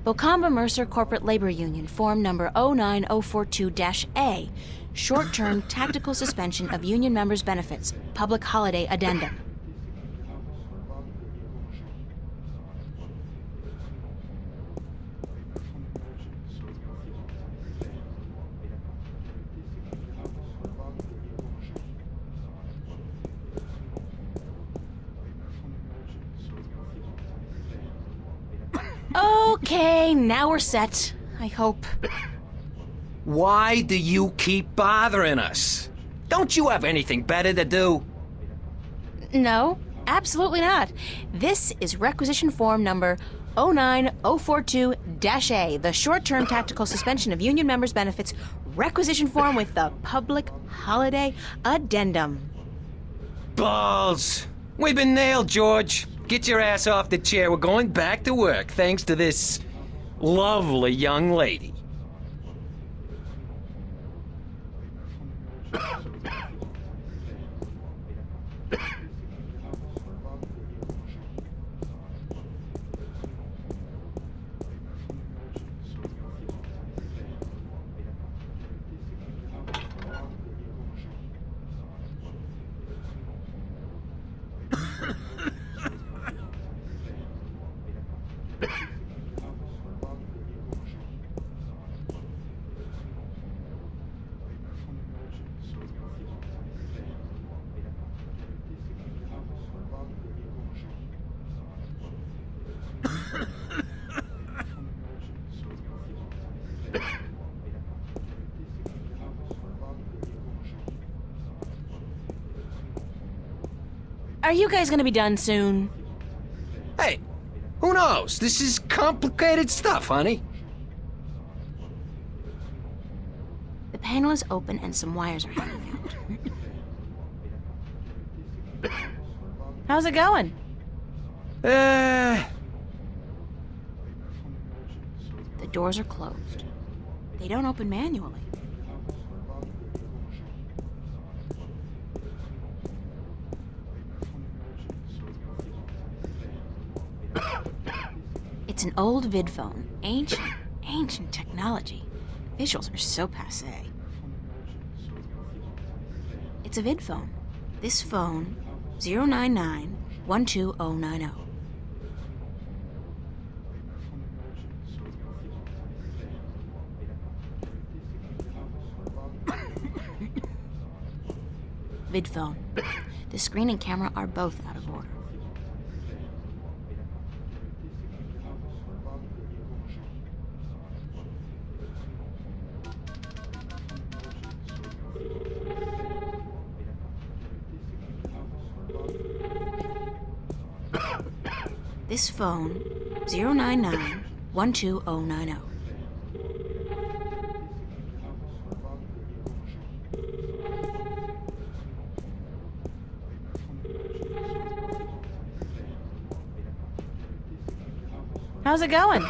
Bocamba Mercer Corporate Labor Union, form number 09042-A. Short-term tactical suspension of union members' benefits. Public holiday addendum. Okay, now we're set. I hope. Why do you keep bothering us? Don't you have anything better to do? No, absolutely not. This is requisition form number 09042-A, the short-term tactical suspension of union members' benefits requisition form with the public holiday addendum. Balls! We've been nailed, George. Get your ass off the chair. We're going back to work, thanks to this lovely young lady. Are you guys gonna be done soon? Hey, who knows? This is complicated stuff, honey. The panel is open and some wires are hanging out. How's it going? Uh, The doors are closed. They don't open manually. It's an old vid phone. Ancient technology. Visuals are so passé. It's a vid phone. This phone, 099-12090. Vid phone. The screen and camera are both out of order. This phone, 099-12090. How's it going?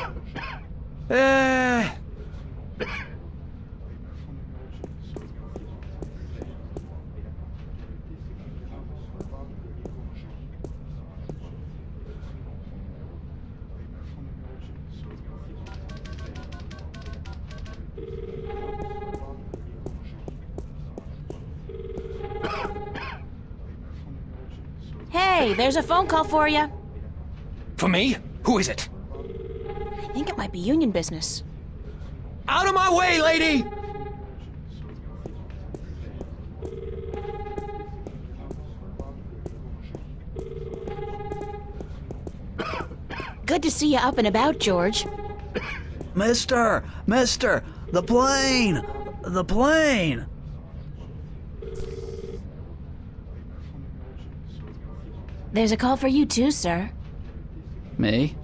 Hey, there's a phone call for you. for me? Who is it? I think it might be union business. Out of my way, lady! Good to see you up and about, George. Mister! The plane! The plane! There's a call for you too, sir. Me?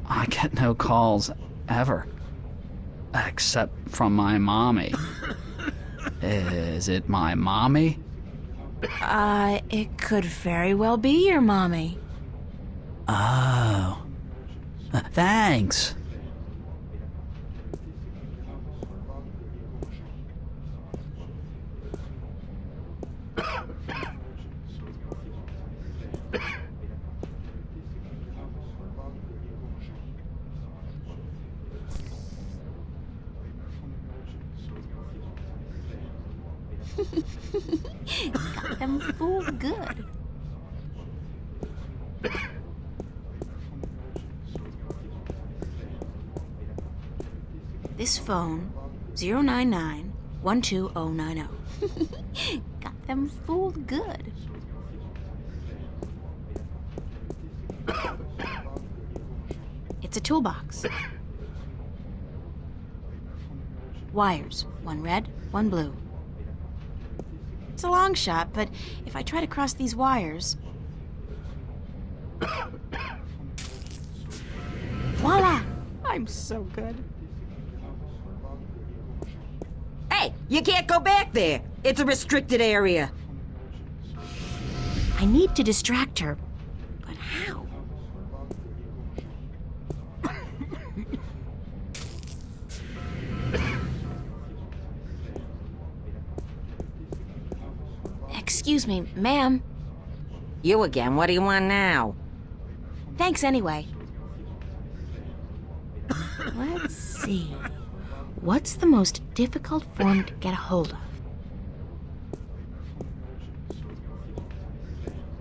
I get no calls ever. Except from my mommy. Is it my mommy? It could very well be your mommy. Oh. Thanks. Got them fooled good. This phone, 099-12090. Got them fooled good. It's a toolbox. Wires, one red, one blue. It's a long shot, but if I try to cross these wires... Voila! I'm so good. Hey, you can't go back there. It's a restricted area. I need to distract her, but how? Excuse me, ma'am. You again. What do you want now? Thanks anyway. Let's see. What's the most difficult form to get a hold of?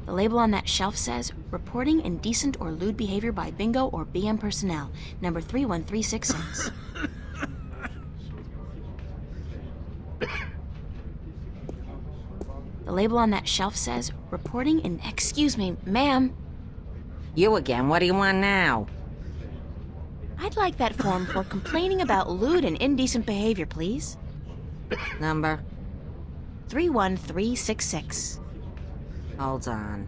The label on that shelf says, reporting indecent or lewd behavior by Bingo or BM personnel, number 31366. The label on that shelf says, reporting in... Excuse me, ma'am. You again, what do you want now? I'd like that form for complaining about lewd and indecent behavior, please. Number? 31366. Hold on.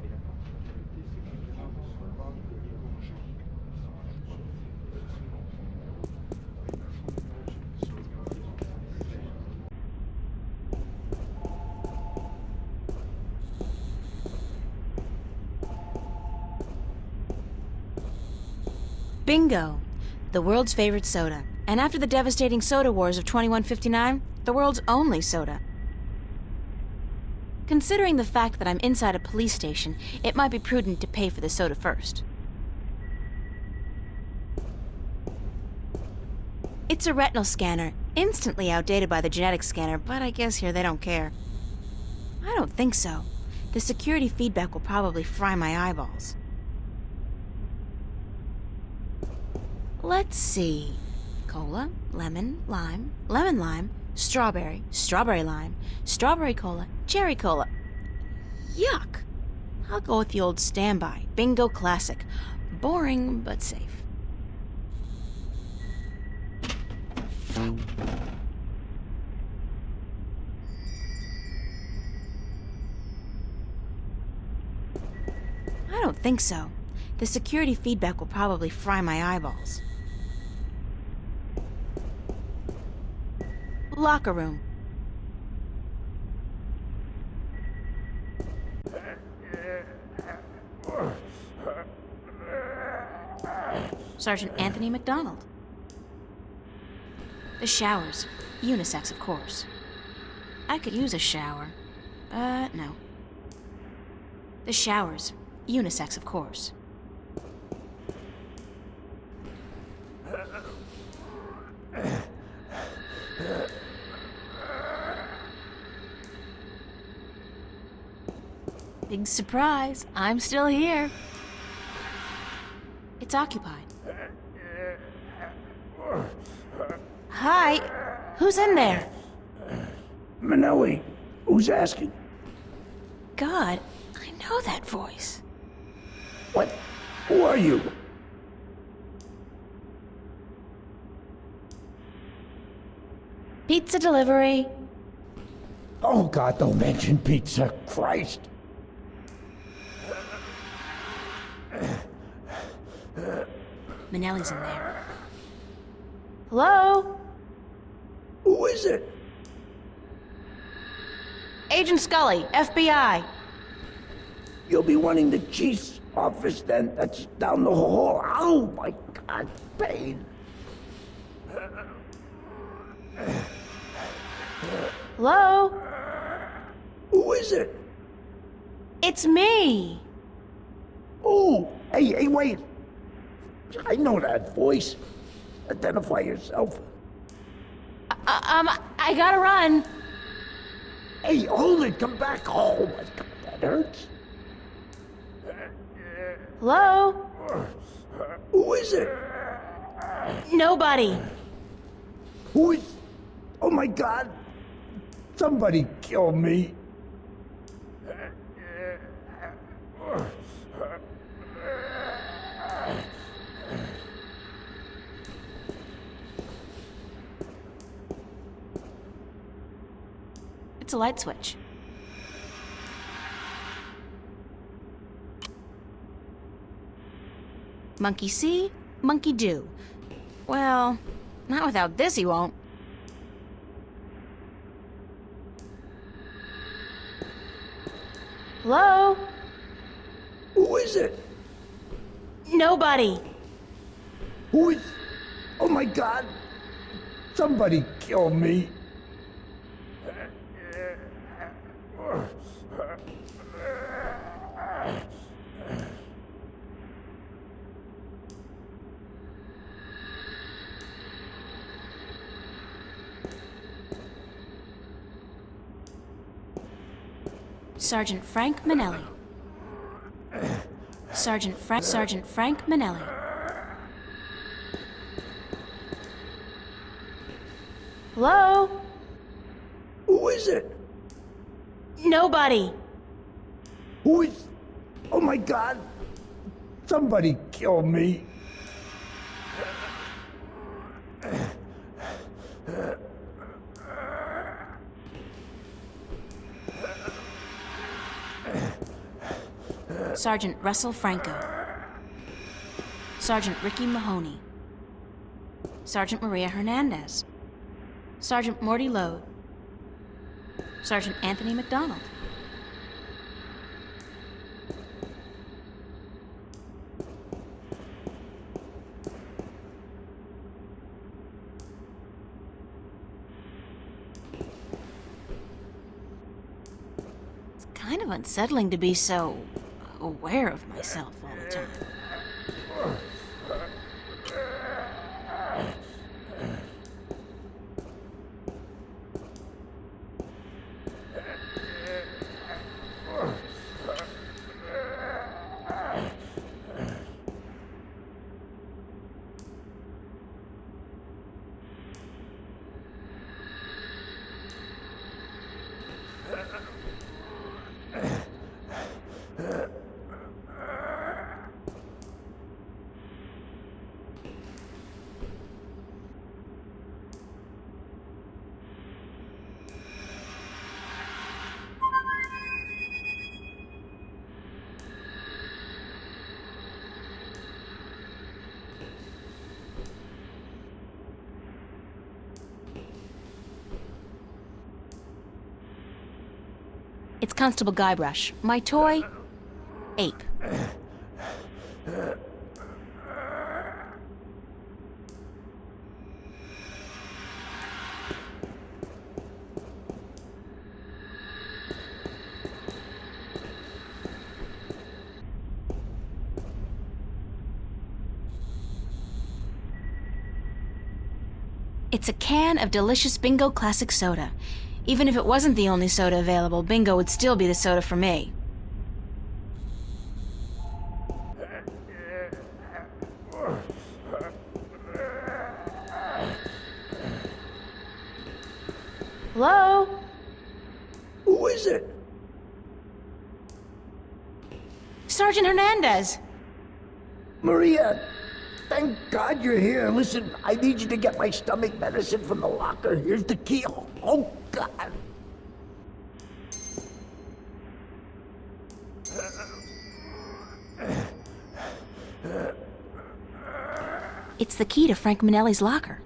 Bingo! The world's favorite soda. And after the devastating soda wars of 2159, the world's only soda. Considering the fact that I'm inside a police station, it might be prudent to pay for the soda first. It's a retinal scanner, instantly outdated by the genetic scanner, but I guess here they don't care. I don't think so. The security feedback will probably fry my eyeballs. Let's see. Cola, lemon, lime, strawberry, strawberry lime, strawberry cola, cherry cola. Yuck! I'll go with the old standby, Bingo Classic. Boring, but safe. I don't think so. The security feedback will probably fry my eyeballs. Locker room. Sergeant Anthony McDonald. The showers. Unisex, of course. I could use a shower, but no. The showers. Unisex, of course. Big surprise, I'm still here. It's occupied. Hi, who's in there? Manelli, who's asking? God, I know that voice. What? Who are you? Pizza delivery. Oh, God, don't mention pizza. Christ. Manelli's in there. Hello? Who is it? Agent Scully, FBI. You'll be wanting the chief's office then. That's down the hall. Oh, my God, pain. Hello? Who is it? It's me. Oh, hey, wait. I know that voice. Identify yourself. I gotta run. Hey, hold it. Come back. Oh, my God, that hurts. Hello? Who is it? Nobody. Who is... Oh, my God. Somebody kill me. It's a light switch. Monkey see, monkey do. Well, not without this he won't. Hello? Who is it? Nobody. Who is... Oh, my God. Somebody kill me. Sergeant Frank Manelli. Sergeant Frank Manelli. Hello? Who is it? Nobody. Who is... Oh my God. Somebody kill me. Sergeant Russell Franco. Sergeant Ricky Mahoney. Sergeant Maria Hernandez. Sergeant Morty Lode. Sergeant Anthony McDonald. It's kind of unsettling to be so aware of myself all the time. It's Constable Guybrush, my toy ape. It's a can of delicious Bingo Classic Soda. Even if it wasn't the only soda available, Bingo would still be the soda for me. Hello? Who is it? Sergeant Hernandez. Maria, thank God you're here. Listen, I need you to get my stomach medicine from the locker. Here's the key. Oh, God. It's the key to Frank Manelli's locker.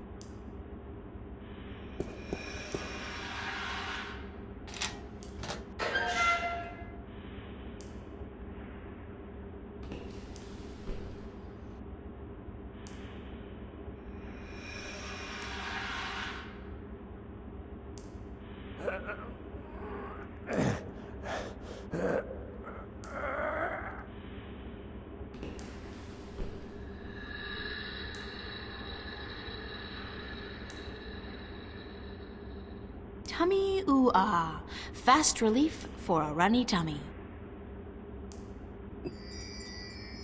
Tummy ooh ah, fast relief for a runny tummy.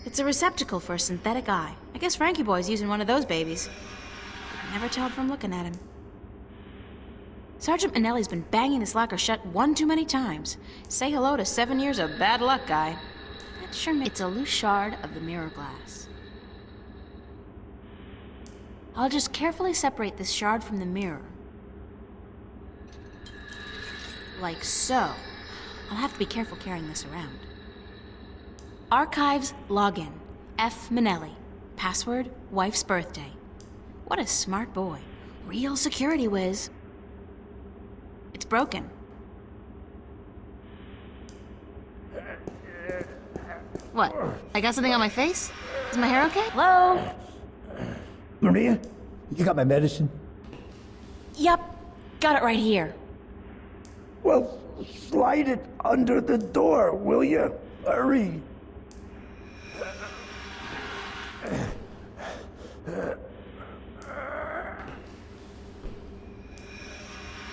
It's a receptacle for a synthetic eye. I guess Frankie Boy's using one of those babies. Could never tell from looking at him. Sergeant Manelli's been banging this locker shut one too many times. Say hello to 7 years of bad luck, guy. That sure makes it's a loose shard of the mirror glass. I'll just carefully separate this shard from the mirror. Like so. I'll have to be careful carrying this around. Archives login. F. Manelli. Password, wife's birthday. What a smart boy. Real security whiz. It's broken. What? I got something on my face? Is my hair okay? Hello? Maria, you got my medicine? Yup. Got it right here. Well, slide it under the door, will you? Hurry.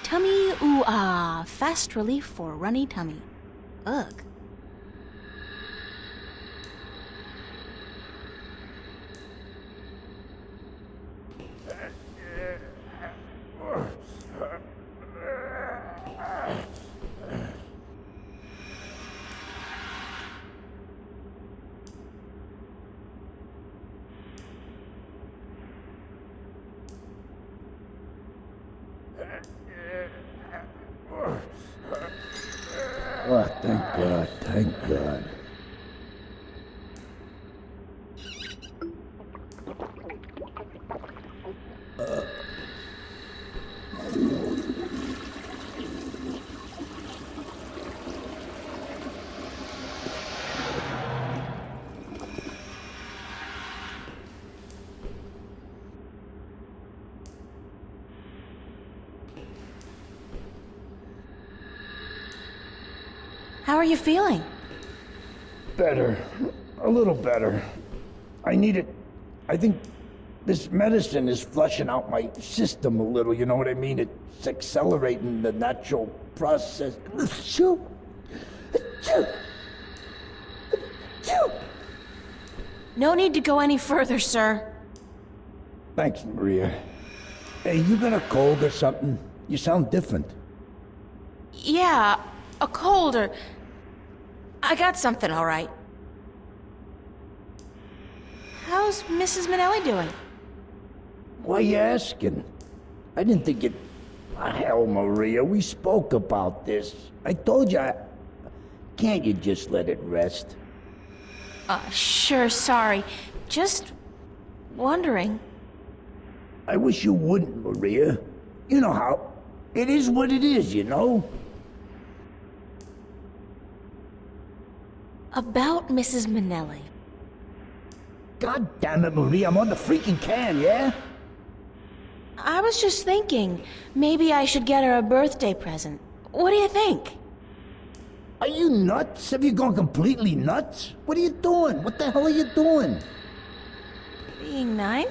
Tummy ooh ah, fast relief for a runny tummy. Ugh. Oh, thank God, thank God. How are you feeling? Better. A little better. I need it. I think this medicine is flushing out my system a little, you know what I mean? It's accelerating the natural process. No need to go any further, sir. Thanks, Maria. Hey, you got a cold or something? You sound different. Yeah, a cold or... I got something, all right. How's Mrs. Minnelli doing? Why you asking? I didn't think it... hell, Maria, we spoke about this. I told you Can't you just let it rest? Sure, sorry. Just wondering. I wish you wouldn't, Maria. You know how... It is what it is, you know? About Mrs. Minnelli. God damn it, Maria, I'm on the freaking can, yeah? I was just thinking, maybe I should get her a birthday present. What do you think? Are you nuts? Have you gone completely nuts? What are you doing? What the hell are you doing? Being nice?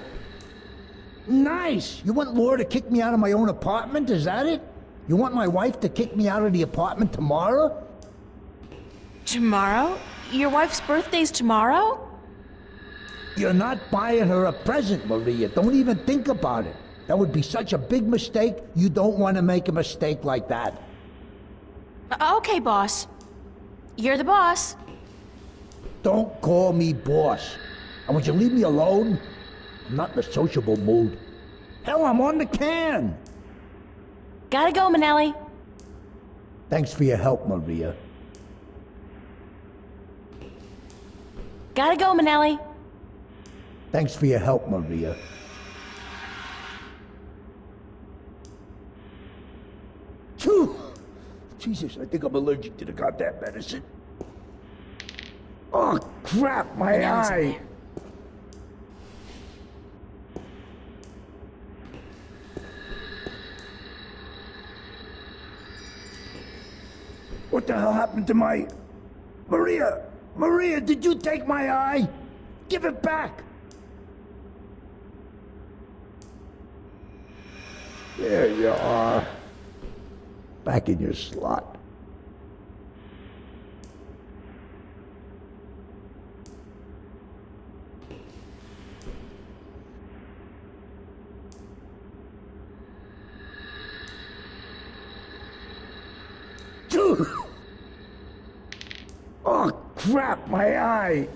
Nice! You want Laura to kick me out of my own apartment, is that it? You want my wife to kick me out of the apartment tomorrow? Tomorrow? Your wife's birthday's tomorrow? You're not buying her a present, Maria. Don't even think about it. That would be such a big mistake. You don't want to make a mistake like that. Okay, boss. You're the boss. Don't call me boss. And would you leave me alone? I'm not in a sociable mood. Hell, I'm on the can. Gotta go, Minnelli. Thanks for your help, Maria. Gotta go, Minnelli. Thanks for your help, Maria. Phew! Jesus, I think I'm allergic to the goddamn medicine. Oh, crap, my eye! What the hell happened to my... Maria! Maria, did you take my eye? Give it back! There you are. Back in your slot. Oh, crap, my eye!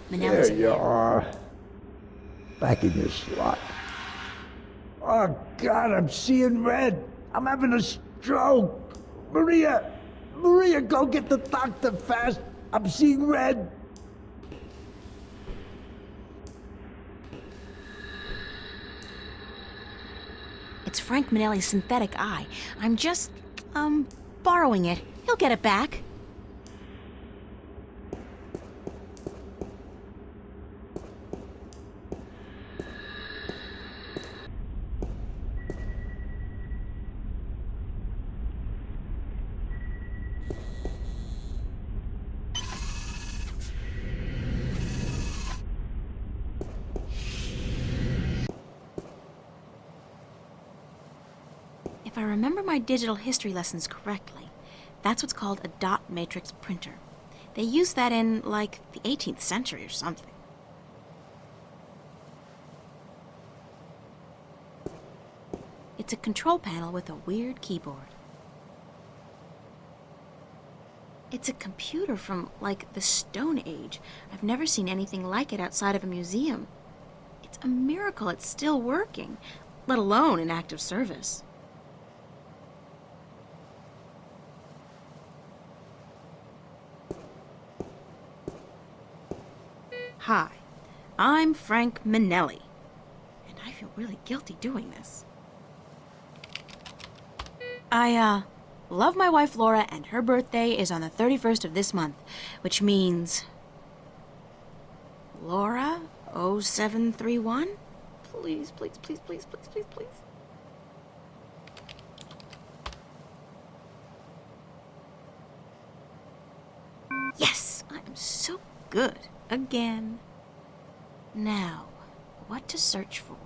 Minnelli's There you are. Back in your slot. Oh, God, I'm seeing red. I'm having a stroke. Maria! Maria, go get the doctor fast. I'm seeing red. It's Frank Minnelli's synthetic eye. I'm just, borrowing it. He'll get it back. If I remember my digital history lessons correctly, that's what's called a dot matrix printer. They used that in, like, the 18th century or something. It's a control panel with a weird keyboard. It's a computer from, like, the Stone Age. I've never seen anything like it outside of a museum. It's a miracle it's still working, let alone in active service. Hi, I'm Frank Minelli, and I feel really guilty doing this. I love my wife Laura, and her birthday is on the 31st of this month, which means... Laura 0731? Please, please, please, please, please, please, please. Yes, I'm so good. Again. Now, what to search for?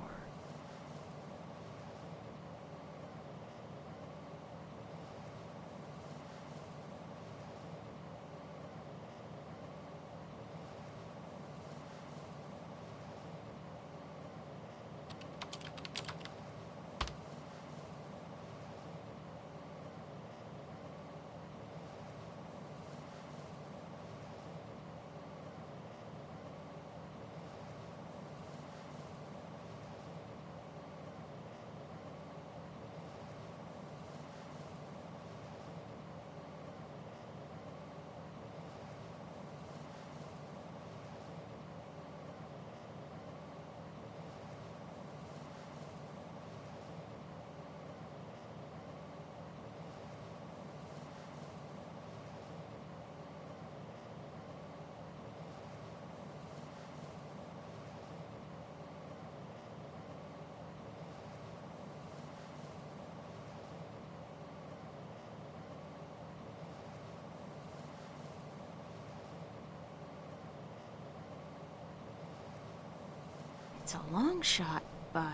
It's a long shot, but...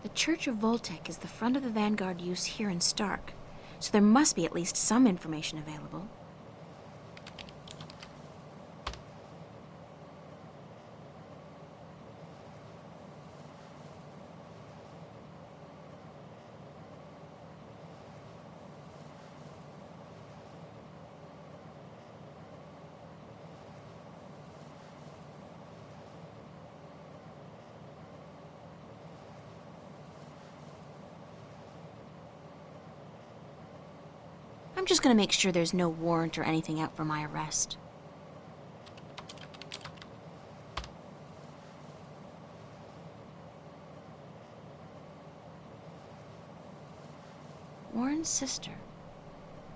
The Church of Voltec is the front of the Vanguard use here in Stark, so there must be at least some information available. I'm just gonna make sure there's no warrant or anything out for my arrest. Warren's sister.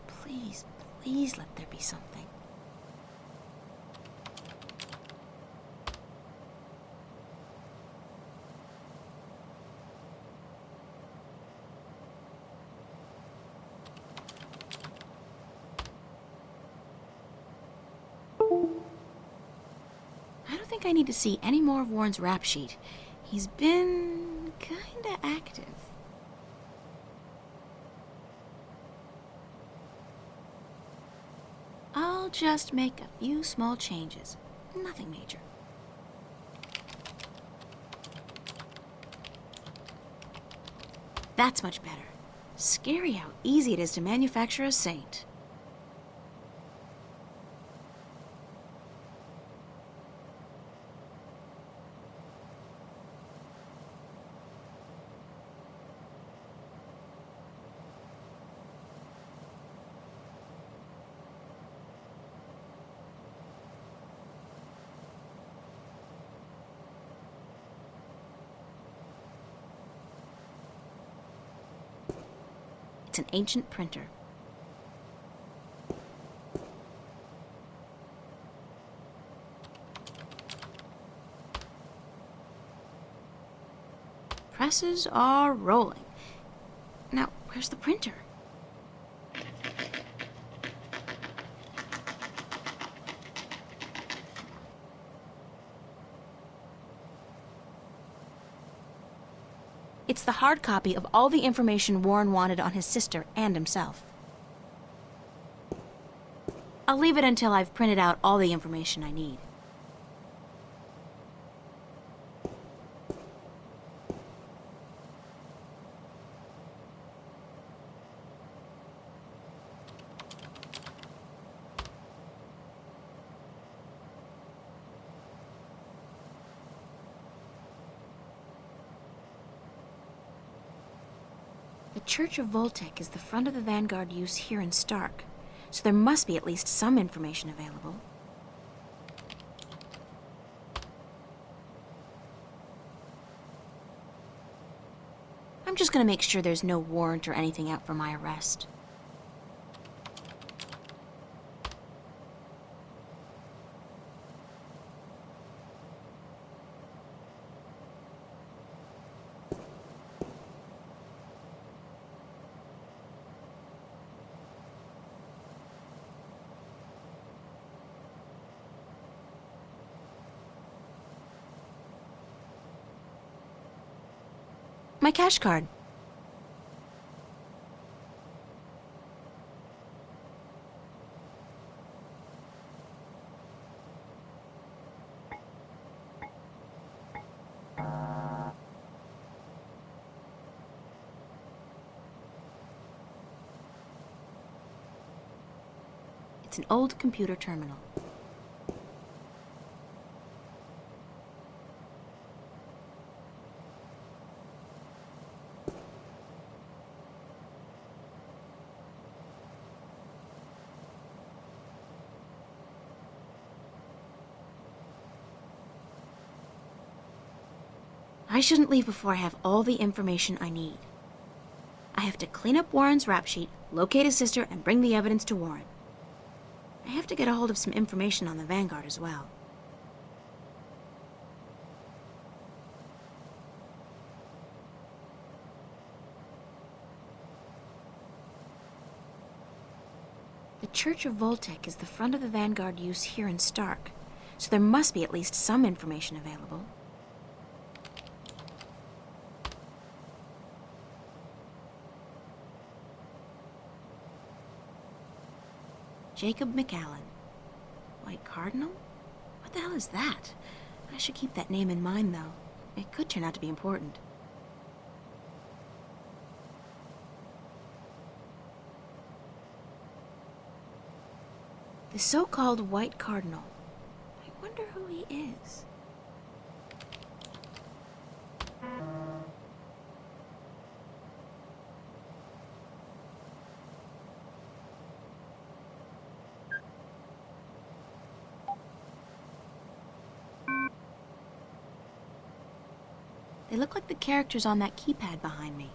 Please, please let there be something. I need to see any more of Warren's rap sheet. He's been kinda active. I'll just make a few small changes. Nothing major. That's much better. Scary how easy it is to manufacture a saint. It's an ancient printer. Presses are rolling. Now, where's the printer? It's the hard copy of all the information Warren wanted on his sister and himself. I'll leave it until I've printed out all the information I need. Church of Voltec is the front of the Vanguard use here in Stark, so there must be at least some information available. I'm just gonna make sure there's no warrant or anything out for my arrest. My cash card. It's an old computer terminal. I shouldn't leave before I have all the information I need. I have to clean up Warren's rap sheet, locate his sister, and bring the evidence to Warren. I have to get a hold of some information on the Vanguard as well. The Church of Voltec is the front of the Vanguard use here in Stark, so there must be at least some information available. Jacob McAllen. White Cardinal? What the hell is that? I should keep that name in mind, though. It could turn out to be important. The so-called White Cardinal. I wonder who he is. They look like the characters on that keypad behind me.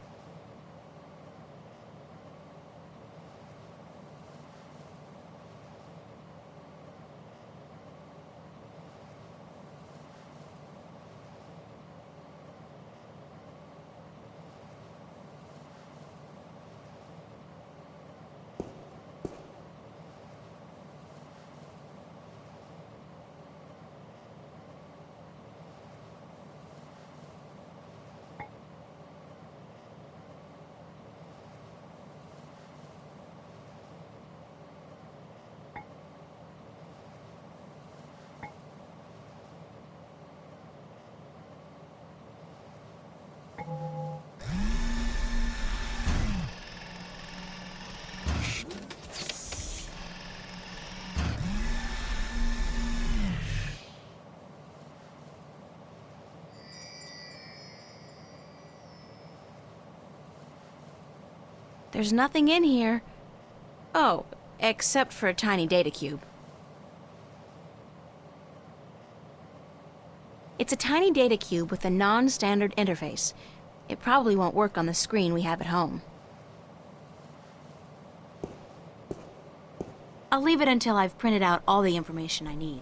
There's nothing in here. Oh, except for a tiny data cube. It's a tiny data cube with a non-standard interface. It probably won't work on the screen we have at home. I'll leave it until I've printed out all the information I need.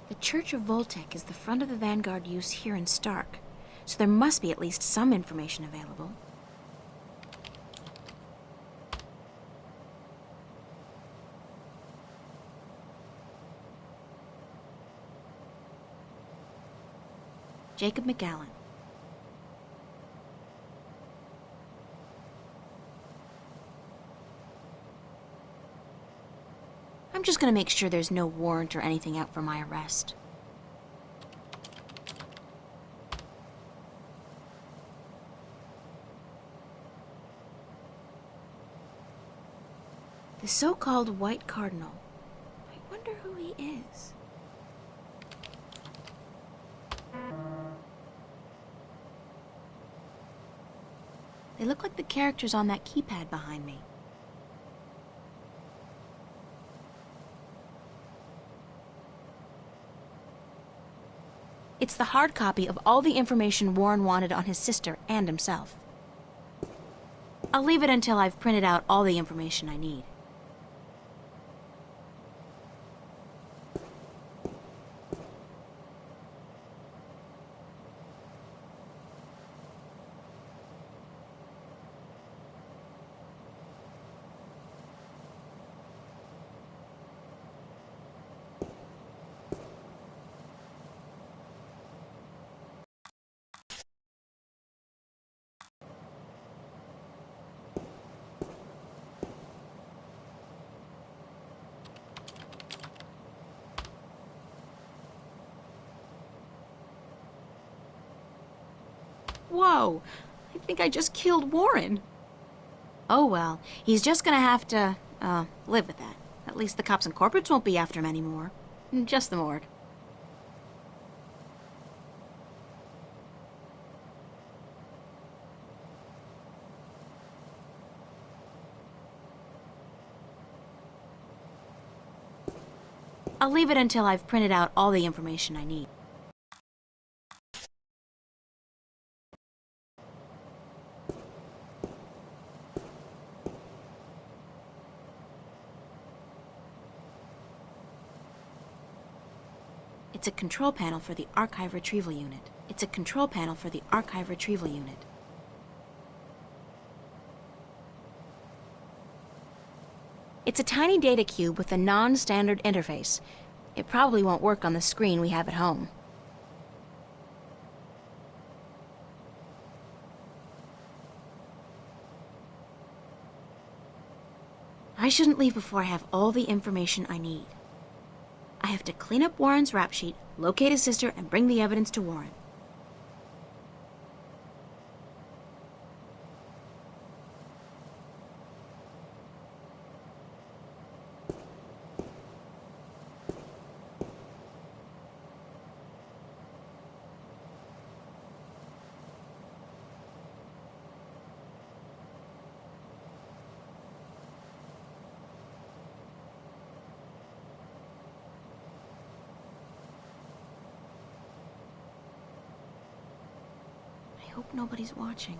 The Church of Voltec is the front of the Vanguard use here in Stark, so there must be at least some information available. Jacob McGowan. I'm just gonna make sure there's no warrant or anything out for my arrest. The so-called White Cardinal. I wonder who he is. They look like the characters on that keypad behind me. It's the hard copy of all the information Warren wanted on his sister and himself. I'll leave it until I've printed out all the information I need. Whoa! I think I just killed Warren. Oh well, he's just gonna have to, live with that. At least the cops and corporates won't be after him anymore. Just the morgue. I'll leave it until I've printed out all the information I need. It's a control panel for the archive retrieval unit. It's a control panel for the archive retrieval unit. It's a tiny data cube with a non-standard interface. It probably won't work on the screen we have at home. I shouldn't leave before I have all the information I need. I have to clean up Warren's rap sheet, locate his sister, and bring the evidence to Warren. I hope nobody's watching.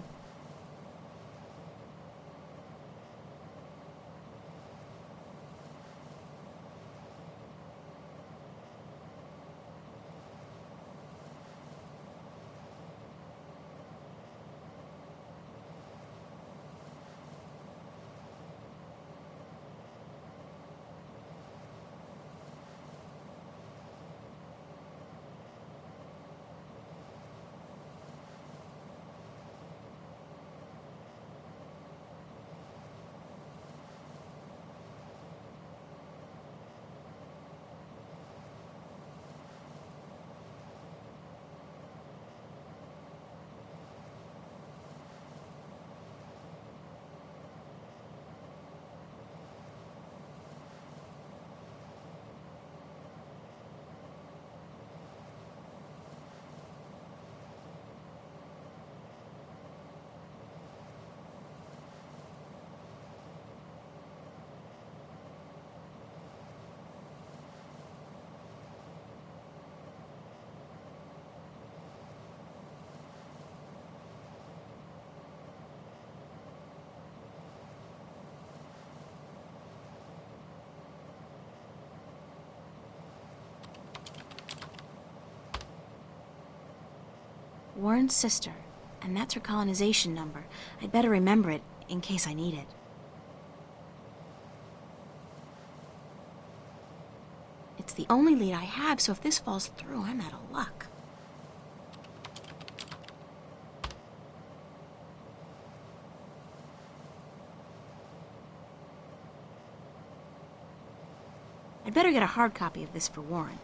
Warren's sister, and that's her colonization number. I'd better remember it in case I need it. It's the only lead I have, so if this falls through, I'm out of luck. I'd better get a hard copy of this for Warren.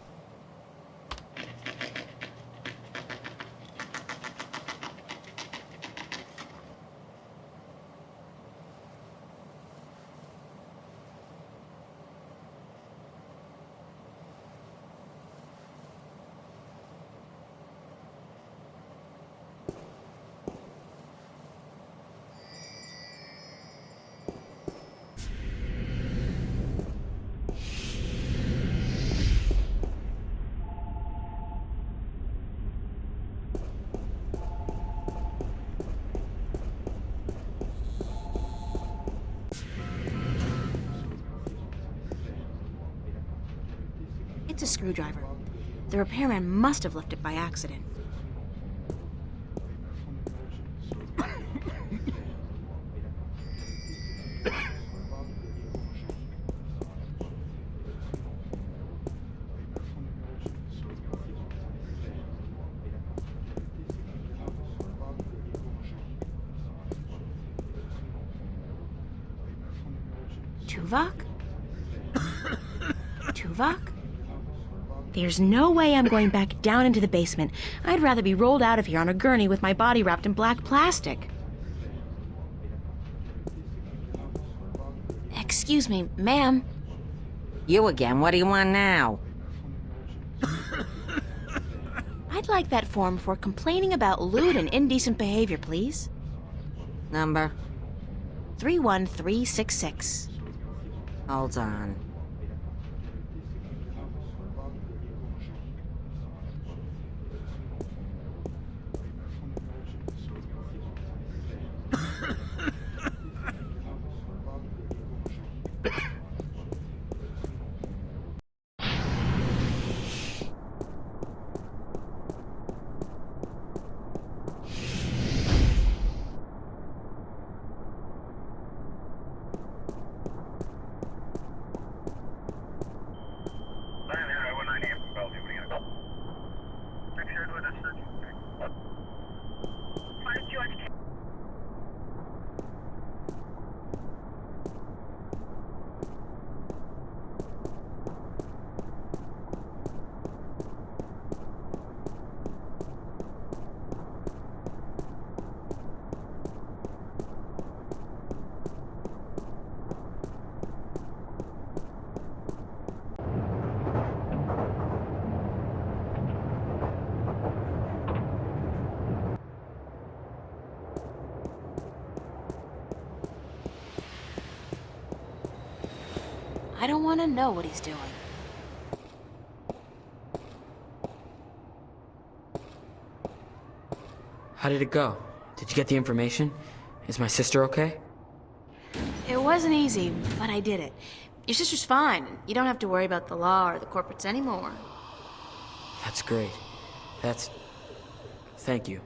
It's a screwdriver. The repairman must have left it by accident. Tuvok? Tuvok? There's no way I'm going back down into the basement. I'd rather be rolled out of here on a gurney with my body wrapped in black plastic. Excuse me, ma'am. You again, what do you want now? I'd like that form for complaining about lewd and indecent behavior, please. Number? 31366. Hold on. I don't want to know what he's doing. How did it go? Did you get the information? Is my sister okay? It wasn't easy, but I did it. Your sister's fine. You don't have to worry about the law or the corporates anymore. That's great. Thank you.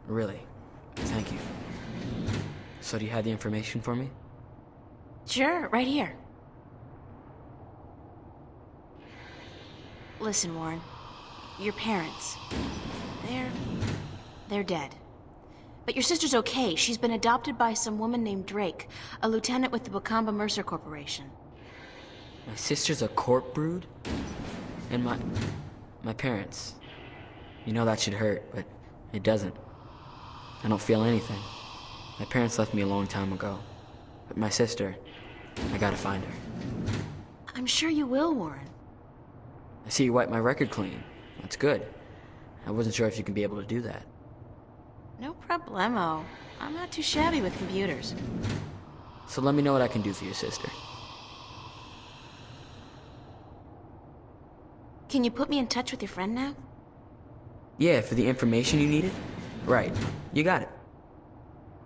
Really. Thank you. So do you have the information for me? Sure, right here. Listen, Warren. Your parents. They're dead. But your sister's okay. She's been adopted by some woman named Drake, a lieutenant with the Wakamba Mercer Corporation. My sister's a corp brood? And my parents. You know that should hurt, but it doesn't. I don't feel anything. My parents left me a long time ago. But my sister, I gotta find her. I'm sure you will, Warren. I see you wiped my record clean. That's good. I wasn't sure if you can be able to do that. No problemo. I'm not too shabby with computers. So let me know what I can do for your sister. Can you put me in touch with your friend now? Yeah, for the information you needed? Right. You got it.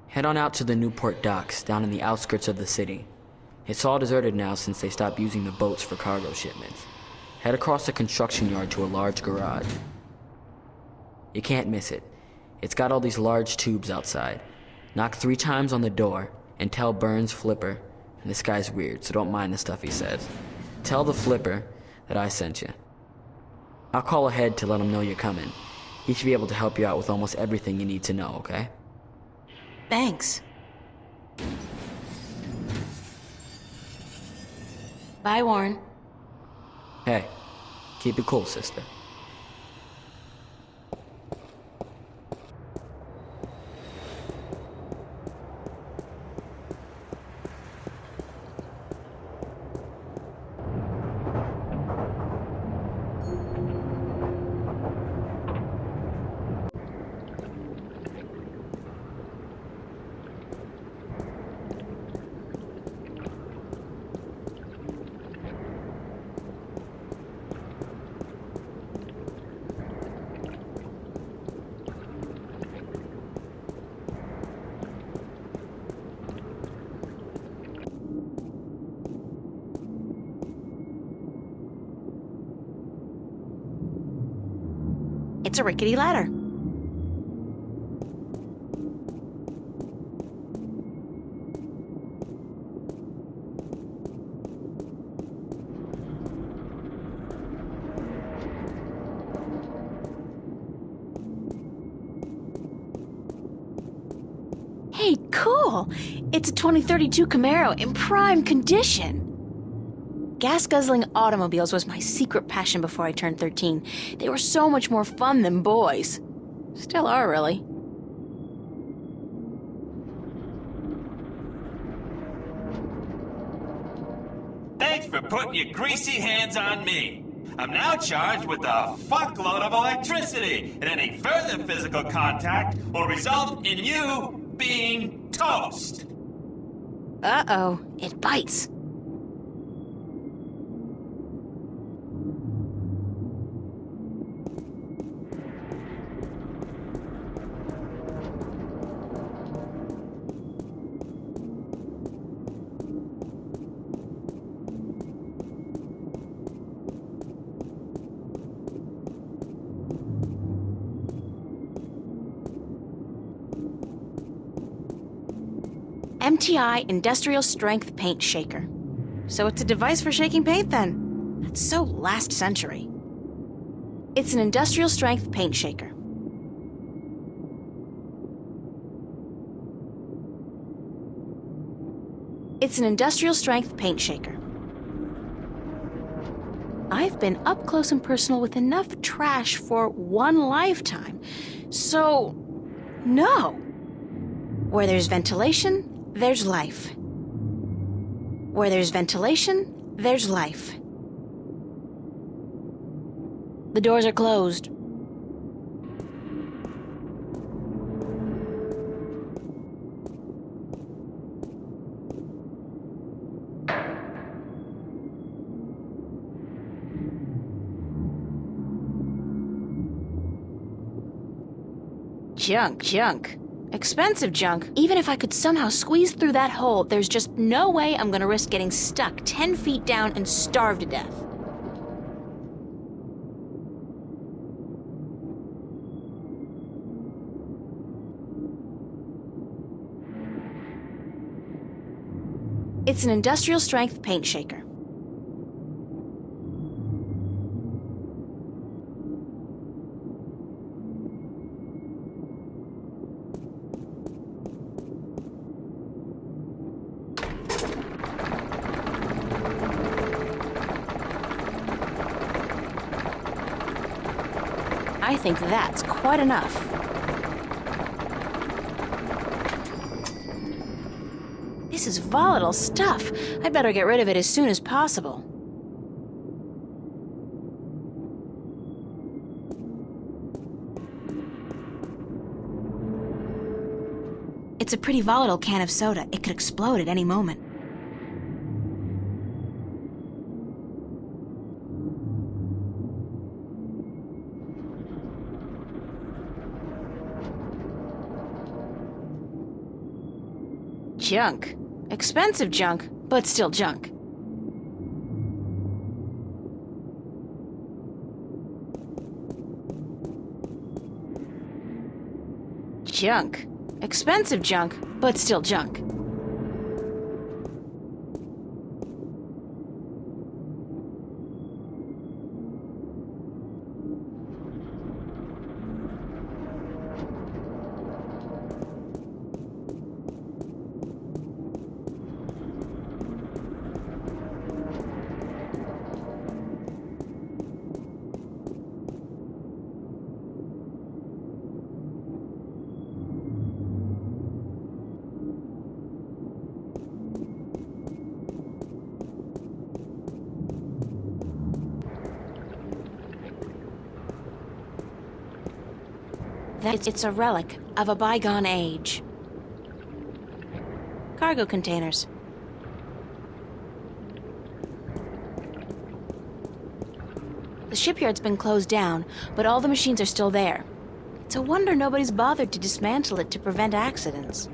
Head on out to the Newport docks, down in the outskirts of the city. It's all deserted now since they stopped using the boats for cargo shipments. Head across the construction yard to a large garage. You can't miss it. It's got all these large tubes outside. Knock 3 times on the door and tell Burns Flipper, and this guy's weird, so don't mind the stuff he says. Tell the Flipper that I sent you. I'll call ahead to let him know you're coming. He should be able to help you out with almost everything you need to know, okay? Thanks. Bye, Warren. Hey, keep it cool, sister. It's a rickety ladder. Hey, cool! It's a 2032 Camaro in prime condition. Gas-guzzling automobiles was my secret passion before I turned 13. They were so much more fun than boys. Still are, really. Thanks for putting your greasy hands on me. I'm now charged with a fuckload of electricity, and any further physical contact will result in you being toast. Uh-oh, it bites. MTI Industrial Strength Paint Shaker. So it's a device for shaking paint then? That's so last century. It's an industrial strength paint shaker. It's an industrial strength paint shaker. I've been up close and personal with enough trash for one lifetime. So, no. Where there's ventilation, there's life. Where there's ventilation, there's life. The doors are closed. Junk. Expensive junk. Even if I could somehow squeeze through that hole, there's just no way I'm gonna risk getting stuck 10 feet down and starve to death. It's an industrial strength paint shaker. I think that's quite enough. This is volatile stuff. I'd better get rid of it as soon as possible. It's a pretty volatile can of soda. It could explode at any moment. Junk. Expensive junk, but still junk. Junk. Expensive junk, but still junk. It's a relic of a bygone age. Cargo containers. The shipyard's been closed down, but all the machines are still there. It's a wonder nobody's bothered to dismantle it to prevent accidents.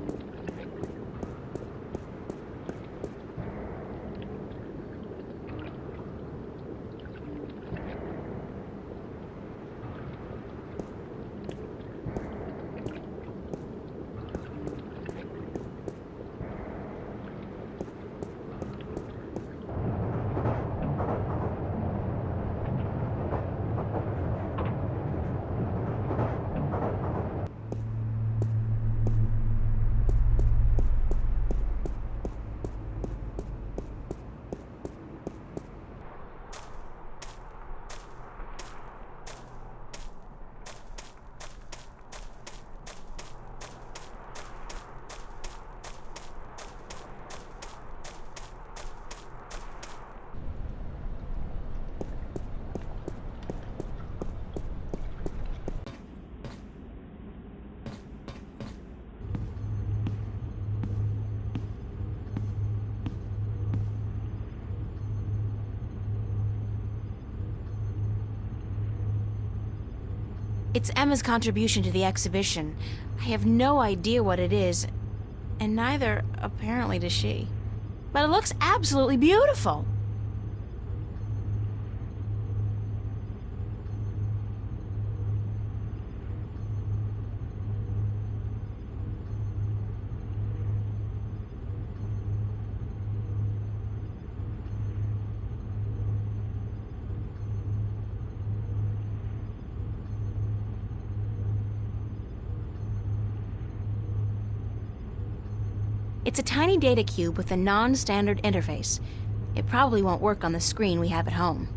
It's Emma's contribution to the exhibition. I have no idea what it is, and neither, apparently, does she. But it looks absolutely beautiful. It's a tiny data cube with a non-standard interface. It probably won't work on the screen we have at home.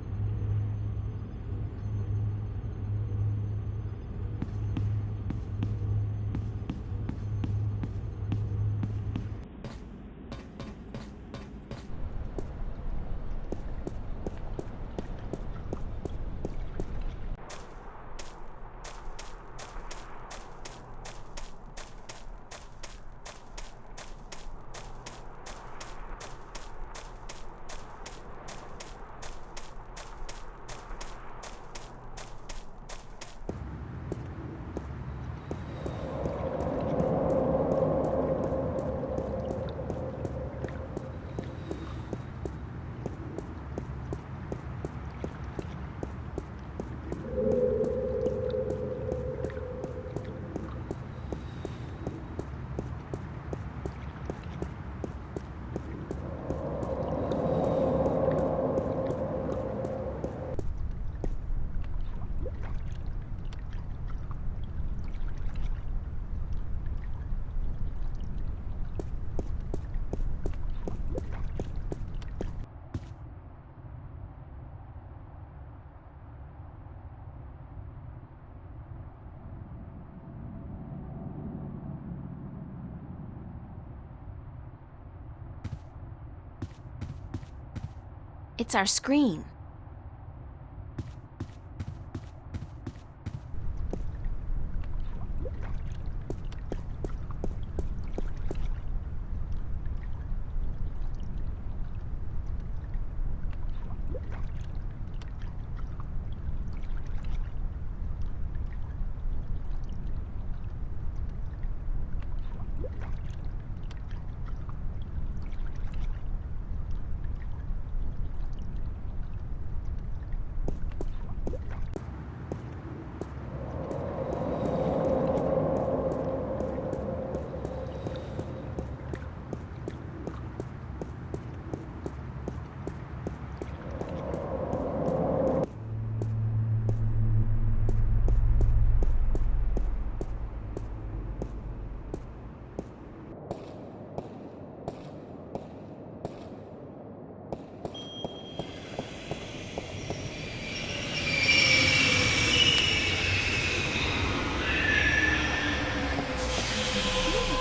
It's our screen.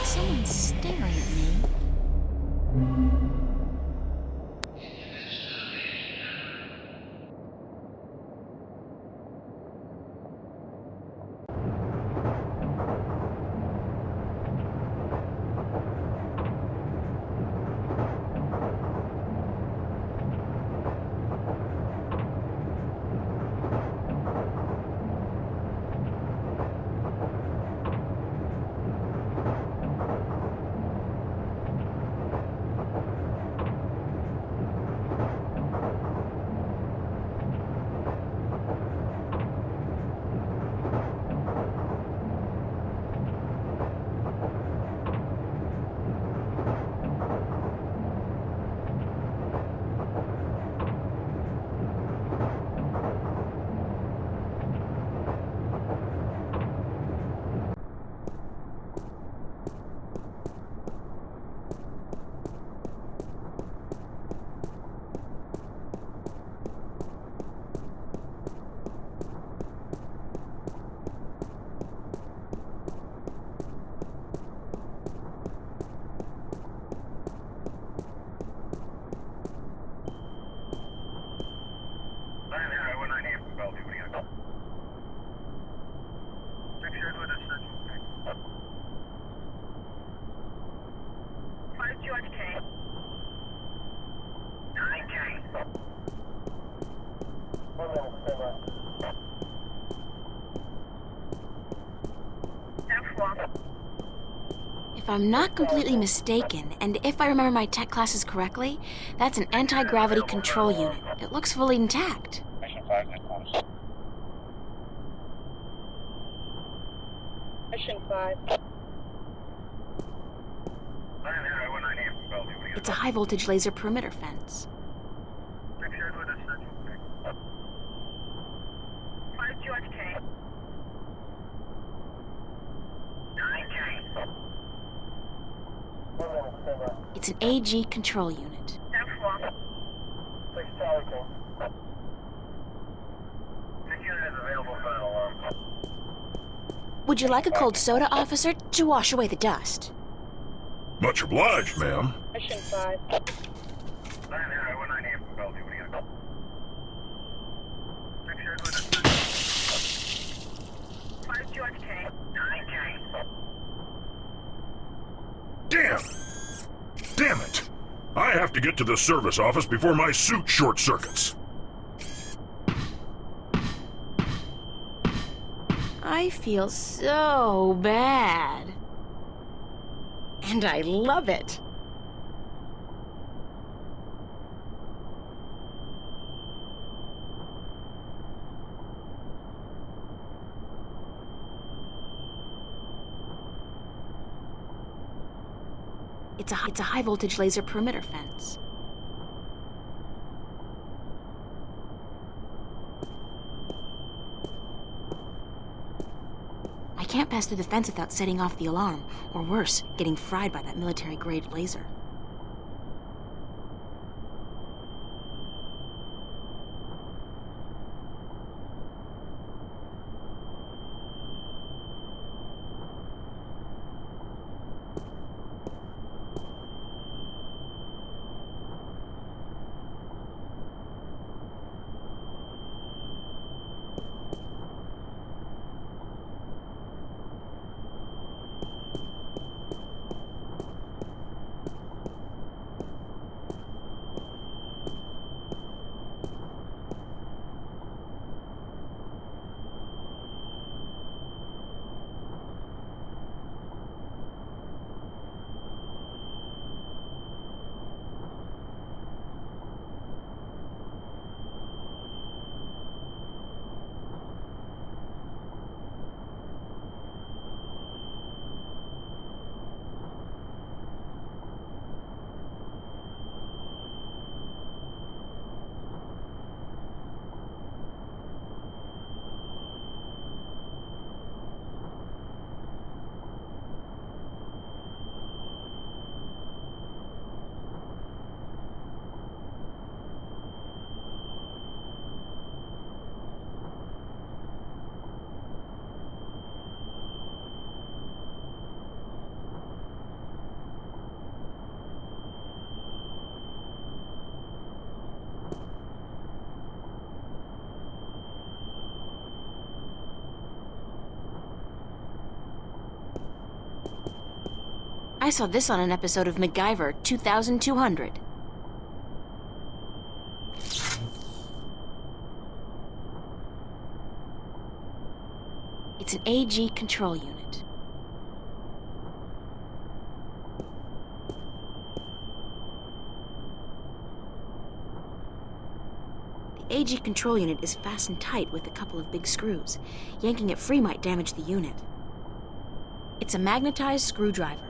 Someone's staring at me. George K. 9K. 1 minute, stand by. F1. If I'm not completely mistaken, and if I remember my tech classes correctly, that's an anti-gravity control unit. It looks fully intact. Mission 5 headquarters. Mission 5. It's a high-voltage laser perimeter fence. 5 George K. 9K. It's an AG control unit. F1. 6 Charlie King. This unit is available for an alarm. Would you like a cold soda, officer, to wash away the dust? Much obliged, ma'am. Mission 5. 5 George K. 9K. Damn it! I have to get to the service office before my suit short circuits. I feel so bad. And I love it. It's a high-voltage laser perimeter fence. I can't pass through the fence without setting off the alarm, or worse, getting fried by that military-grade laser. I saw this on an episode of MacGyver 2200. It's an AG control unit. The AG control unit is fastened tight with a couple of big screws. Yanking it free might damage the unit. It's a magnetized screwdriver.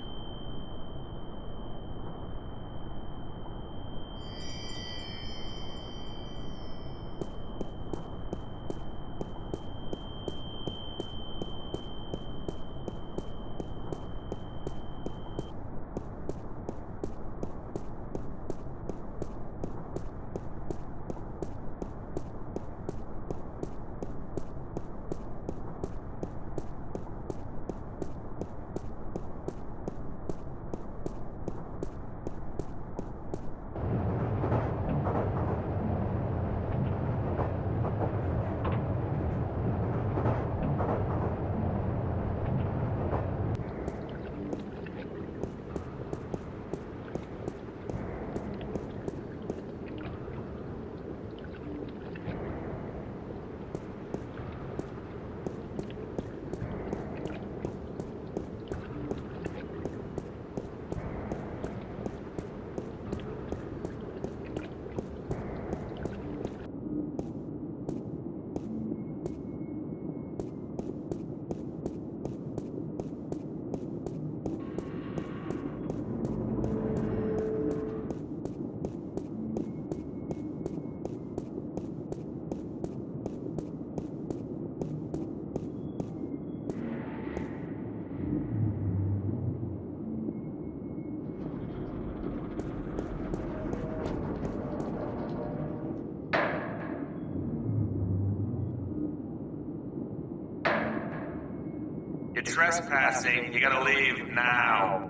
trespassing. You gotta leave now.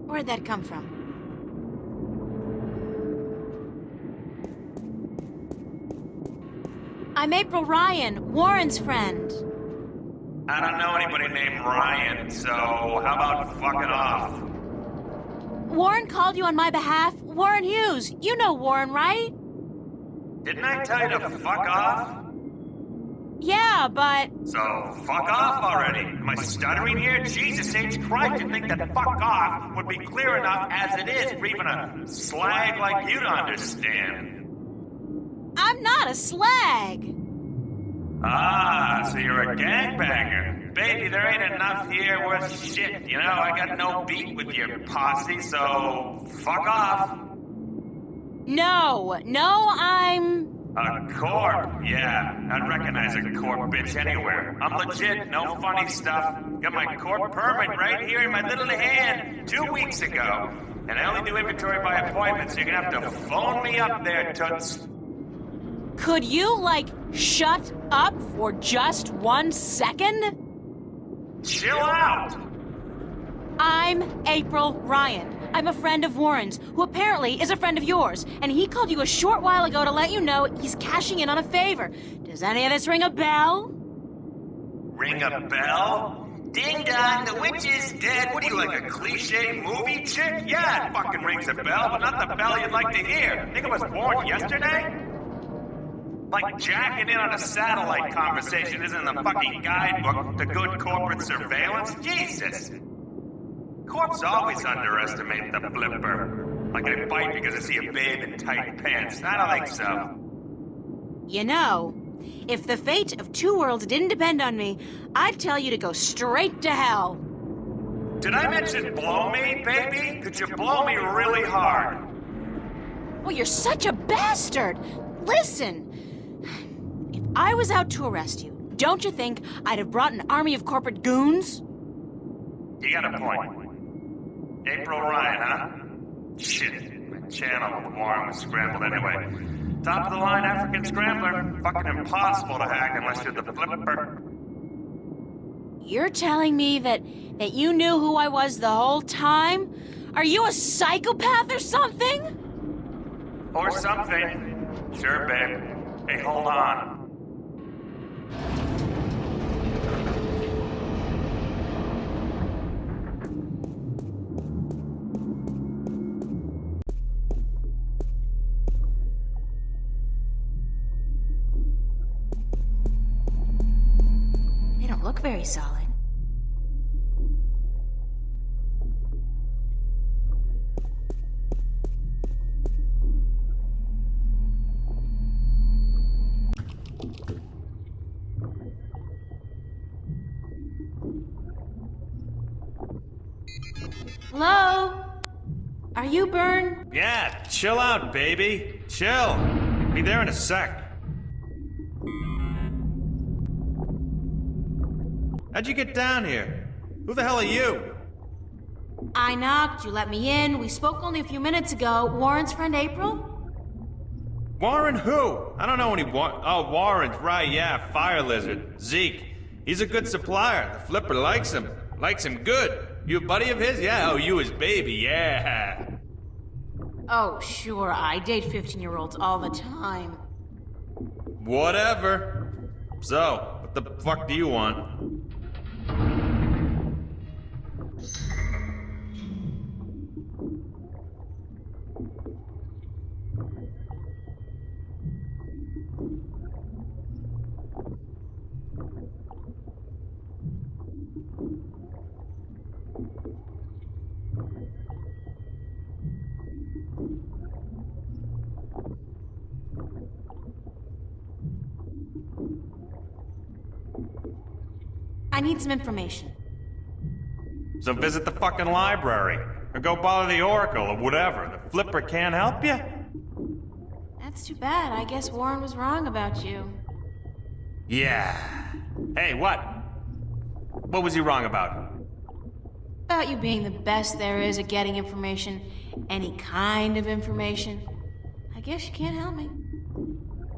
Where'd that come from? I'm April Ryan, Warren's friend. I don't know anybody named Ryan, so how about fucking off? Warren called you on my behalf. Warren Hughes. You know Warren, right? Didn't I tell you to fuck off? Yeah, but... So, fuck off already. Am I stuttering here? Jesus H. Christ, you'd think that fuck off would be clear enough as it is for even a slag like you to understand. I'm not a slag. Ah, so you're a gangbanger. Baby, there ain't enough here worth shit. You know, I got no beat with your posse, so fuck off. No, I'm... A corp? Yeah, I'd recognize a corp bitch anywhere. I'm legit, no funny stuff. Got my corp permit right here in my little hand 2 weeks ago. And I only do inventory by appointment, so you're gonna have to phone me up there, toots. Could you, shut up for just 1 second? Chill out! I'm April Ryan. I'm a friend of Warren's, who apparently is a friend of yours, and he called you a short while ago to let you know he's cashing in on a favor. Does any of this ring a bell? Ring a bell? Ding dong, the witch is dead. What are you, like a cliche movie chick? Yeah, it fucking rings a bell, but not the bell you'd like to hear. Think I was born yesterday? Like jacking in on a satellite conversation isn't in the fucking guidebook to good corporate surveillance? Jesus! Corps always underestimate the flipper. Like I bite because I see a babe in tight pants. I don't think so. You know, if the fate of two worlds didn't depend on me, I'd tell you to go straight to hell. Did I mention blow me, baby? Could you blow me really hard? Oh, you're such a bastard! Listen, if I was out to arrest you, don't you think I'd have brought an army of corporate goons? You got a point. April Ryan, huh? Shit, my channel with Warren was scrambled anyway. Top of the line African scrambler. Fucking impossible to hack unless you're the flipper. You're telling me that you knew who I was the whole time? Are you a psychopath or something? Or something. Sure, babe. Hey, hold on. Look very solid. Hello? Are you Byrne? Yeah, chill out, baby. Chill. Be there in a sec. How'd you get down here? Who the hell are you? I knocked, you let me in. We spoke only a few minutes ago. Warren's friend April? Warren who? I don't know any Oh, Warren, right, yeah, Fire Lizard. Zeke. He's a good supplier. The flipper likes him. Likes him good. You a buddy of his? Yeah, oh, you his baby, yeah. Oh, sure, I date 15-year-olds all the time. Whatever. So, what the fuck do you want? I need some information. So visit the fucking library. Or go bother the Oracle or whatever. The flipper can't help you? That's too bad. I guess Warren was wrong about you. Yeah. Hey, what? What was he wrong about? About you being the best there is at getting information. Any kind of information. I guess you can't help me.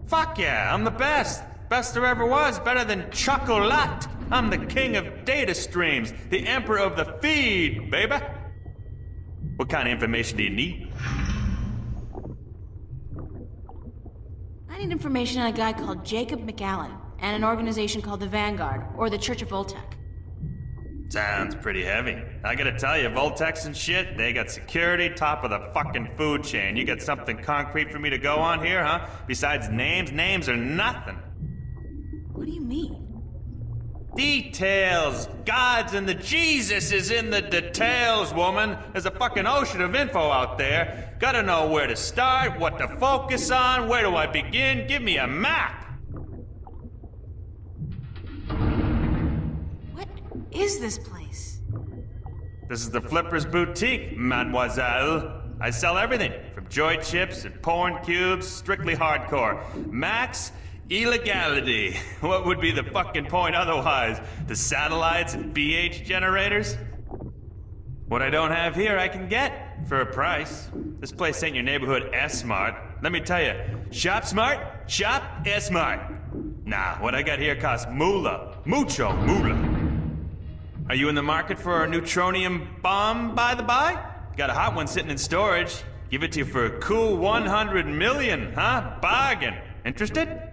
Fuck yeah, I'm the best. Best there ever was. Better than chocolate. I'm the king of data streams, the emperor of the feed, baby. What kind of information do you need? I need information on a guy called Jacob McAllen and an organization called the Vanguard, or the Church of Voltec. Sounds pretty heavy. I gotta tell you, Voltex and shit, they got security, top of the fucking food chain. You got something concrete for me to go on here, huh? Besides names? Names are nothing. What do you mean? Details! Gods and the Jesus is in the details, woman. There's a fucking ocean of info out there. Gotta know where to start, what to focus on, where do I begin? Give me a map! What is this place? This is the Flipper's Boutique, mademoiselle. I sell everything, from joy chips and porn cubes, strictly hardcore. Max illegality. What would be the fucking point otherwise? The satellites and BH generators? What I don't have here, I can get for a price. This place ain't your neighborhood S-Mart. Let me tell you, shop smart, shop S-Mart. Nah, what I got here costs moolah. Mucho moolah. Are you in the market for a neutronium bomb, by the by? Got a hot one sitting in storage. Give it to you for a cool 100 million, huh? Bargain. Interested?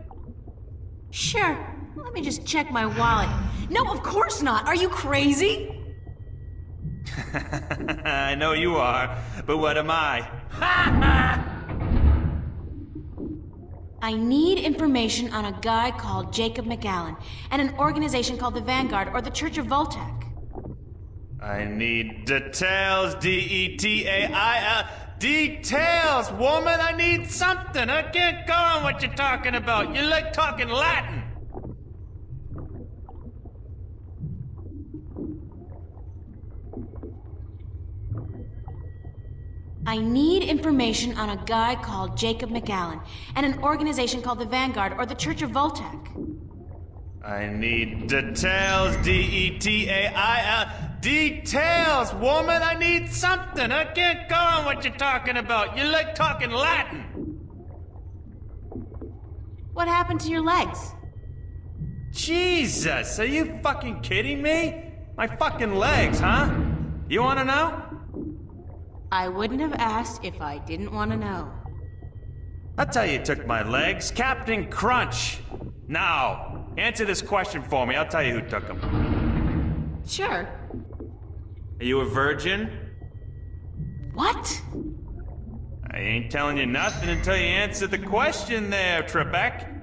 Sure. Let me just check my wallet. No, of course not. Are you crazy? I know you are, but what am I? I need information on a guy called Jacob McAllen and an organization called the Vanguard, or the Church of Voltec. I need details, D-E-T-A-I-L. Details, woman! I need something! I can't go on what you're talking about. You like talking Latin! I need information on a guy called Jacob McAllen and an organization called the Vanguard, or the Church of Voltec. I need details, D-E-T-A-I-L. Details, woman! I need something! I can't go on what you're talking about. You like talking Latin! What happened to your legs? Jesus, are you fucking kidding me? My fucking legs, huh? You wanna know? I wouldn't have asked if I didn't want to know. I'll tell you who took my legs. Captain Crunch. Now, answer this question for me. I'll tell you who took them. Sure. Are you a virgin? What? I ain't telling you nothing until you answer the question there, Trebek.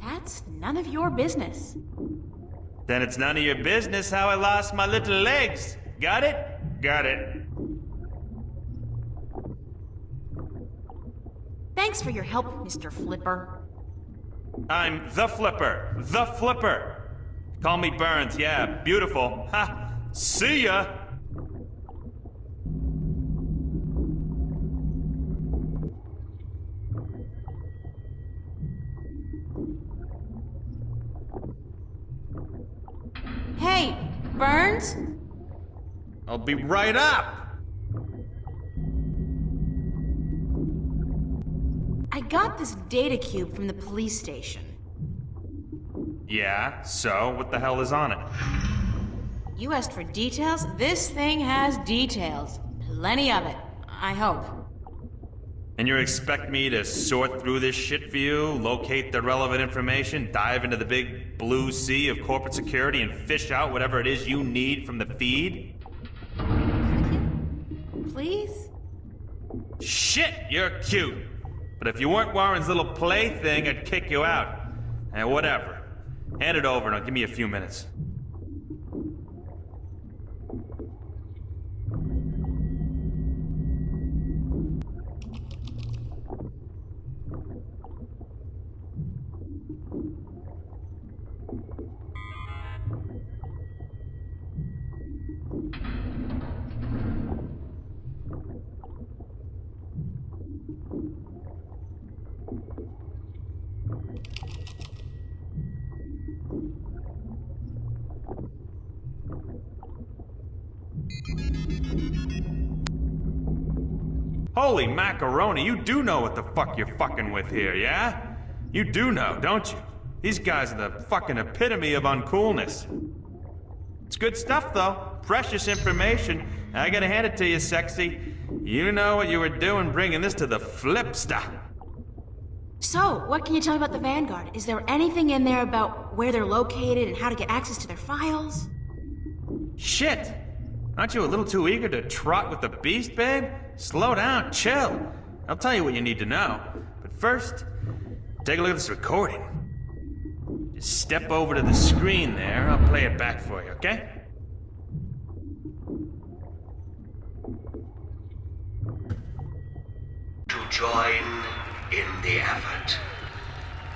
That's none of your business. Then it's none of your business how I lost my little legs. Got it? Got it. Thanks for your help, Mr. Flipper. I'm the Flipper. The Flipper. Call me Burns. Yeah, beautiful. Ha! See ya! Hey, Burns? I'll be right up! I got this data cube from the police station. Yeah, so what the hell is on it? You asked for details? This thing has details. Plenty of it, I hope. And you expect me to sort through this shit for you, locate the relevant information, dive into the big blue sea of corporate security, and fish out whatever it is you need from the feed? Could you? Please? Shit, you're cute! But if you weren't Warren's little plaything, I'd kick you out. And whatever. Hand it over and I'll give me a few minutes. Holy macaroni, you do know what the fuck you're fucking with here, yeah? You do know, don't you? These guys are the fucking epitome of uncoolness. It's good stuff, though. Precious information. I gotta hand it to you, sexy. You know what you were doing bringing this to the flipster. So, what can you tell me about the Vanguard? Is there anything in there about where they're located and how to get access to their files? Shit! Aren't you a little too eager to trot with the beast, babe? Slow down, chill. I'll tell you what you need to know. But first, take a look at this recording. Just step over to the screen there. I'll play it back for you, okay? To join in the effort,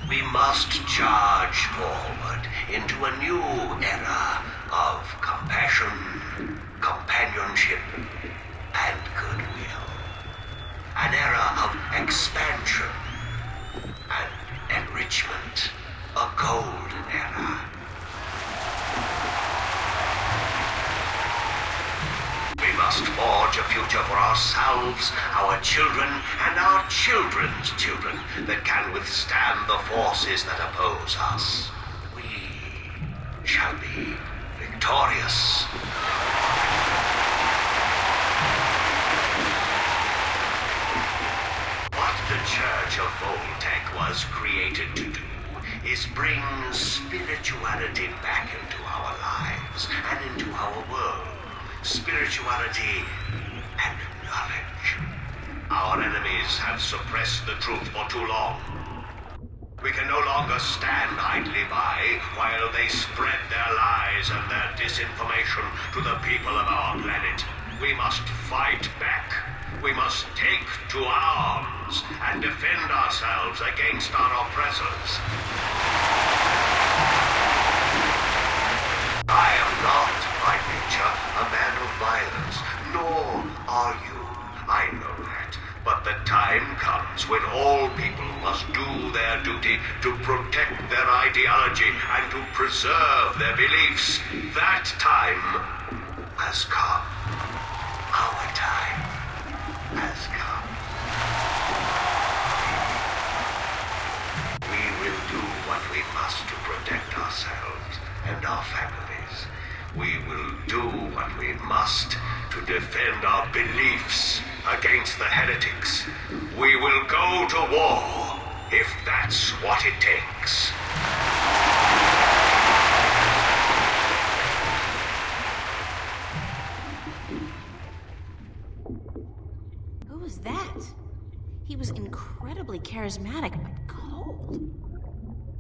we must charge forward into a new era of compassion, companionship, and goodwill. An era of expansion and enrichment. A golden era. We must forge a future for ourselves, our children, and our children's children that can withstand the forces that oppose us. We shall be victorious. What the Church of Voltec was created to do is bring spirituality back into our lives and into our world. Spirituality and knowledge. Our enemies have suppressed the truth for too long. We can no longer stand idly by while they spread their lies and their disinformation to the people of our planet. We must fight back. We must take to arms and defend ourselves against our oppressors. I am not, by nature, a man of violence, nor are you. I know that. But the time comes when all people must do their duty to protect their ideology and to preserve their beliefs. That time has come. Our time has come. We will do what we must to protect ourselves and our families. We will do what we must to defend our beliefs against the heretics. We will go to war if that's what it takes. Who was that? He was incredibly charismatic, but cold.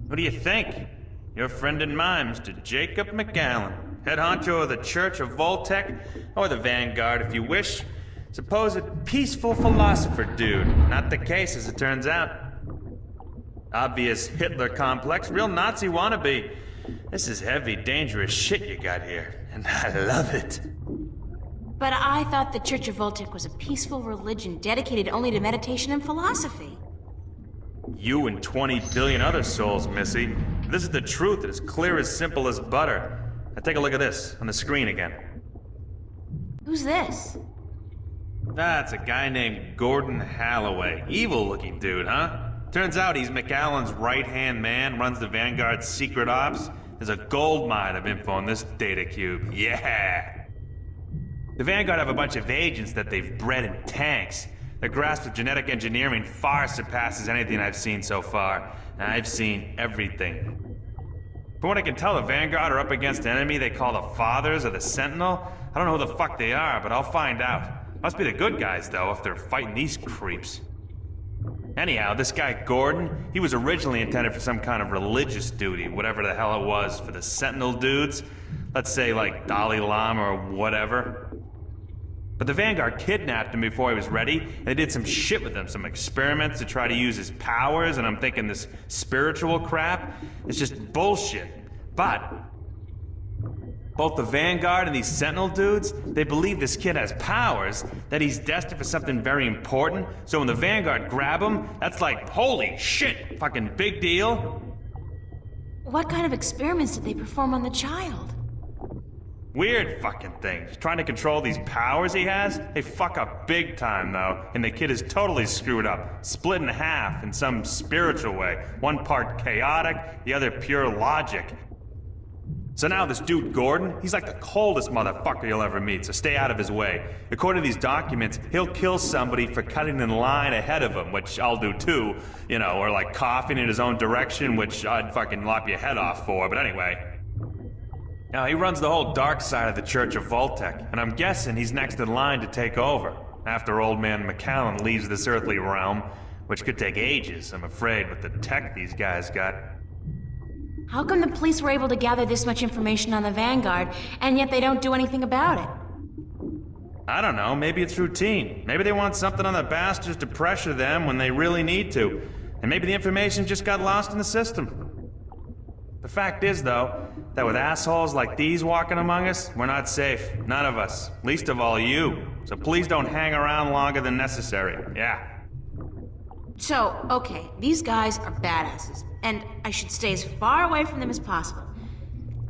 What do you think? Your friend and mine, Mr. Jacob McAllen, head honcho of the Church of Voltec, or the Vanguard if you wish. Supposed peaceful philosopher dude. Not the case, as it turns out. Obvious Hitler complex, real Nazi wannabe. This is heavy, dangerous shit you got here, and I love it. But I thought the Church of Voltec was a peaceful religion dedicated only to meditation and philosophy. You and 20 billion other souls, Missy. This is the truth, it's clear as simple as butter. Now take a look at this, on the screen again. Who's this? That's a guy named Gordon Halloway. Evil-looking dude, huh? Turns out he's McAllen's right-hand man, runs the Vanguard's secret ops. There's a gold mine of info in this data cube. Yeah! The Vanguard have a bunch of agents that they've bred in tanks. Their grasp of genetic engineering far surpasses anything I've seen so far. I've seen everything. From what I can tell, the Vanguard are up against an enemy they call the Fathers or the Sentinel. I don't know who the fuck they are, but I'll find out. Must be the good guys, though, if they're fighting these creeps. Anyhow, this guy Gordon, he was originally intended for some kind of religious duty, whatever the hell it was, for the Sentinel dudes. Let's say, like, Dalai Lama or whatever. But the Vanguard kidnapped him before he was ready, and they did some shit with him, some experiments to try to use his powers, and I'm thinking this spiritual crap is just bullshit. But both the Vanguard and these Sentinel dudes, they believe this kid has powers, that he's destined for something very important, so when the Vanguard grab him, that's like, holy shit, fucking big deal. What kind of experiments did they perform on the child? Weird fucking things. Trying to control these powers he has? They fuck up big time, though, and the kid is totally screwed up. Split in half in some spiritual way. One part chaotic, the other pure logic. So now this dude Gordon, he's like the coldest motherfucker you'll ever meet, so stay out of his way. According to these documents, he'll kill somebody for cutting in line ahead of him, which I'll do too, you know, or like coughing in his own direction, which I'd fucking lop your head off for, but anyway. Now, he runs the whole dark side of the Church of Voltec, and I'm guessing he's next in line to take over, after old man McCallan leaves this earthly realm, which could take ages, I'm afraid, with the tech these guys got. How come the police were able to gather this much information on the Vanguard, and yet they don't do anything about it? I don't know, maybe it's routine. Maybe they want something on the bastards to pressure them when they really need to. And maybe the information just got lost in the system. The fact is, though, that with assholes like these walking among us, we're not safe. None of us. Least of all you. So please don't hang around longer than necessary. Yeah. So, okay, these guys are badasses, and I should stay as far away from them as possible.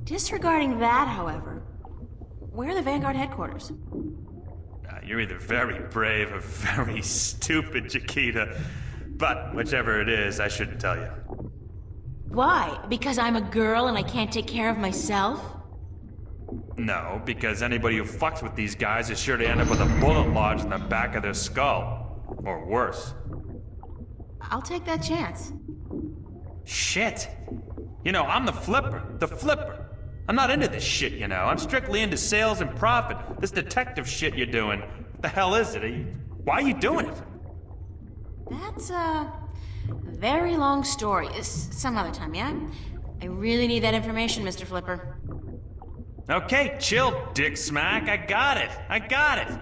Disregarding that, however, where are the Vanguard headquarters? You're either very brave or very stupid, Chiquita. But whichever it is, I shouldn't tell you. Why? Because I'm a girl and I can't take care of myself? No, because anybody who fucks with these guys is sure to end up with a bullet lodged in the back of their skull. Or worse. I'll take that chance. Shit. You know, I'm the flipper. I'm not into this shit, you know. I'm strictly into sales and profit. This detective shit you're doing. What the hell is it? Why are you doing it? That's a very long story. Some other time, yeah? I really need that information, Mr. Flipper. Okay, chill, Dick Smack. I got it.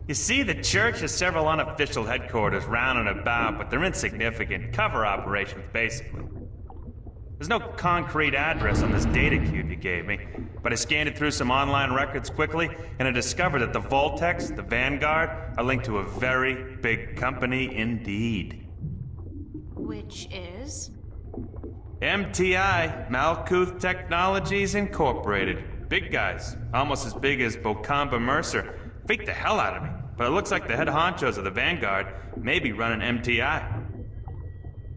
You see, the church has several unofficial headquarters round and about, but they're insignificant. Cover operations, basically. There's no concrete address on this data cube you gave me, but I scanned it through some online records quickly, and I discovered that the Voltex, the Vanguard, are linked to a very big company indeed. Which is? MTI, Malkuth Technologies Incorporated. Big guys, almost as big as Bocamba Mercer. Freaked the hell out of me, but it looks like the head honchos of the Vanguard may be running MTI.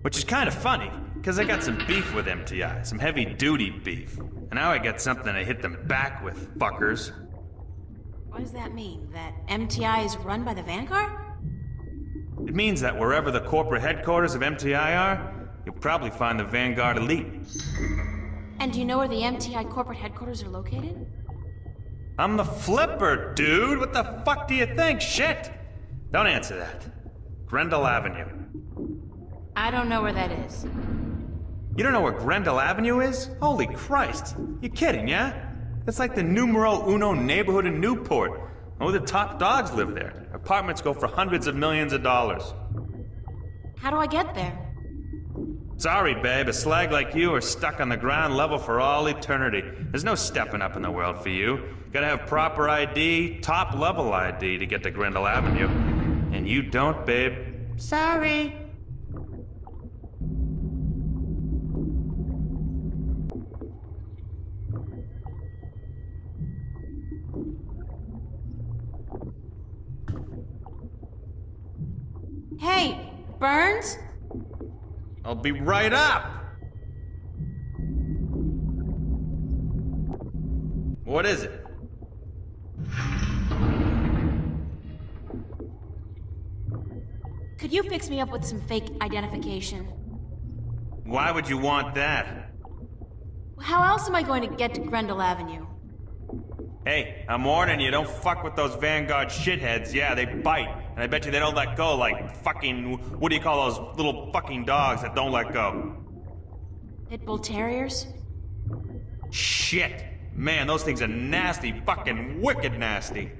Which is kind of funny, because I got some beef with MTI, some heavy-duty beef. And now I got something to hit them back with, fuckers. What does that mean? That MTI is run by the Vanguard? It means that wherever the corporate headquarters of MTI are, you'll probably find the Vanguard elite. And do you know where the MTI corporate headquarters are located? I'm the flipper, dude! What the fuck do you think? Shit! Don't answer that. Grendel Avenue. I don't know where that is. You don't know where Grendel Avenue is? Holy Christ. You're kidding, yeah? It's like the numero uno neighborhood in Newport. Oh, the top dogs live there. Apartments go for hundreds of millions of dollars. How do I get there? Sorry, babe. A slag like you are stuck on the ground level for all eternity. There's no stepping up in the world for you. Gotta have proper ID, top level ID to get to Grendel Avenue. And you don't, babe. Sorry. Hey, Burns? I'll be right up! What is it? Could you fix me up with some fake identification? Why would you want that? How else am I going to get to Grendel Avenue? Hey, I'm warning you, don't fuck with those Vanguard shitheads. Yeah, they bite. And I bet you they don't let go like fucking... What do you call those little fucking dogs that don't let go? Pit Bull Terriers? Shit! Man, those things are nasty. Fucking wicked nasty.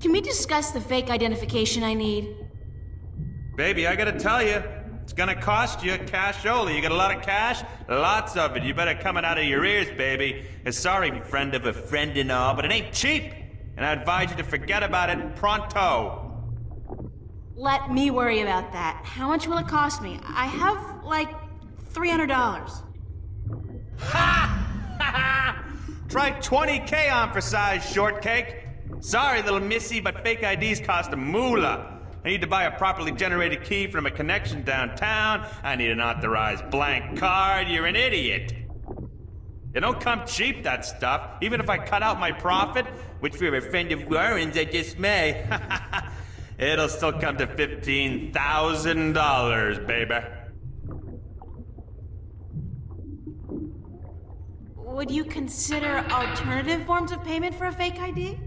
Can we discuss the fake identification I need? Baby, I gotta tell you, it's gonna cost you cash only. You got a lot of cash? Lots of it. You better come it out of your ears, baby. Sorry, friend of a friend and all, but it ain't cheap. And I advise you to forget about it pronto. Let me worry about that. How much will it cost me? I have, like, $300. Ha! Try 20K on for size, shortcake. Sorry, little missy, but fake IDs cost a moolah. I need to buy a properly generated key from a connection downtown. I need an authorized blank card. You're an idiot. It don't come cheap, that stuff. Even if I cut out my profit, which for a friend of Warren's I just may, it'll still come to $15,000, baby. Would you consider alternative forms of payment for a fake ID?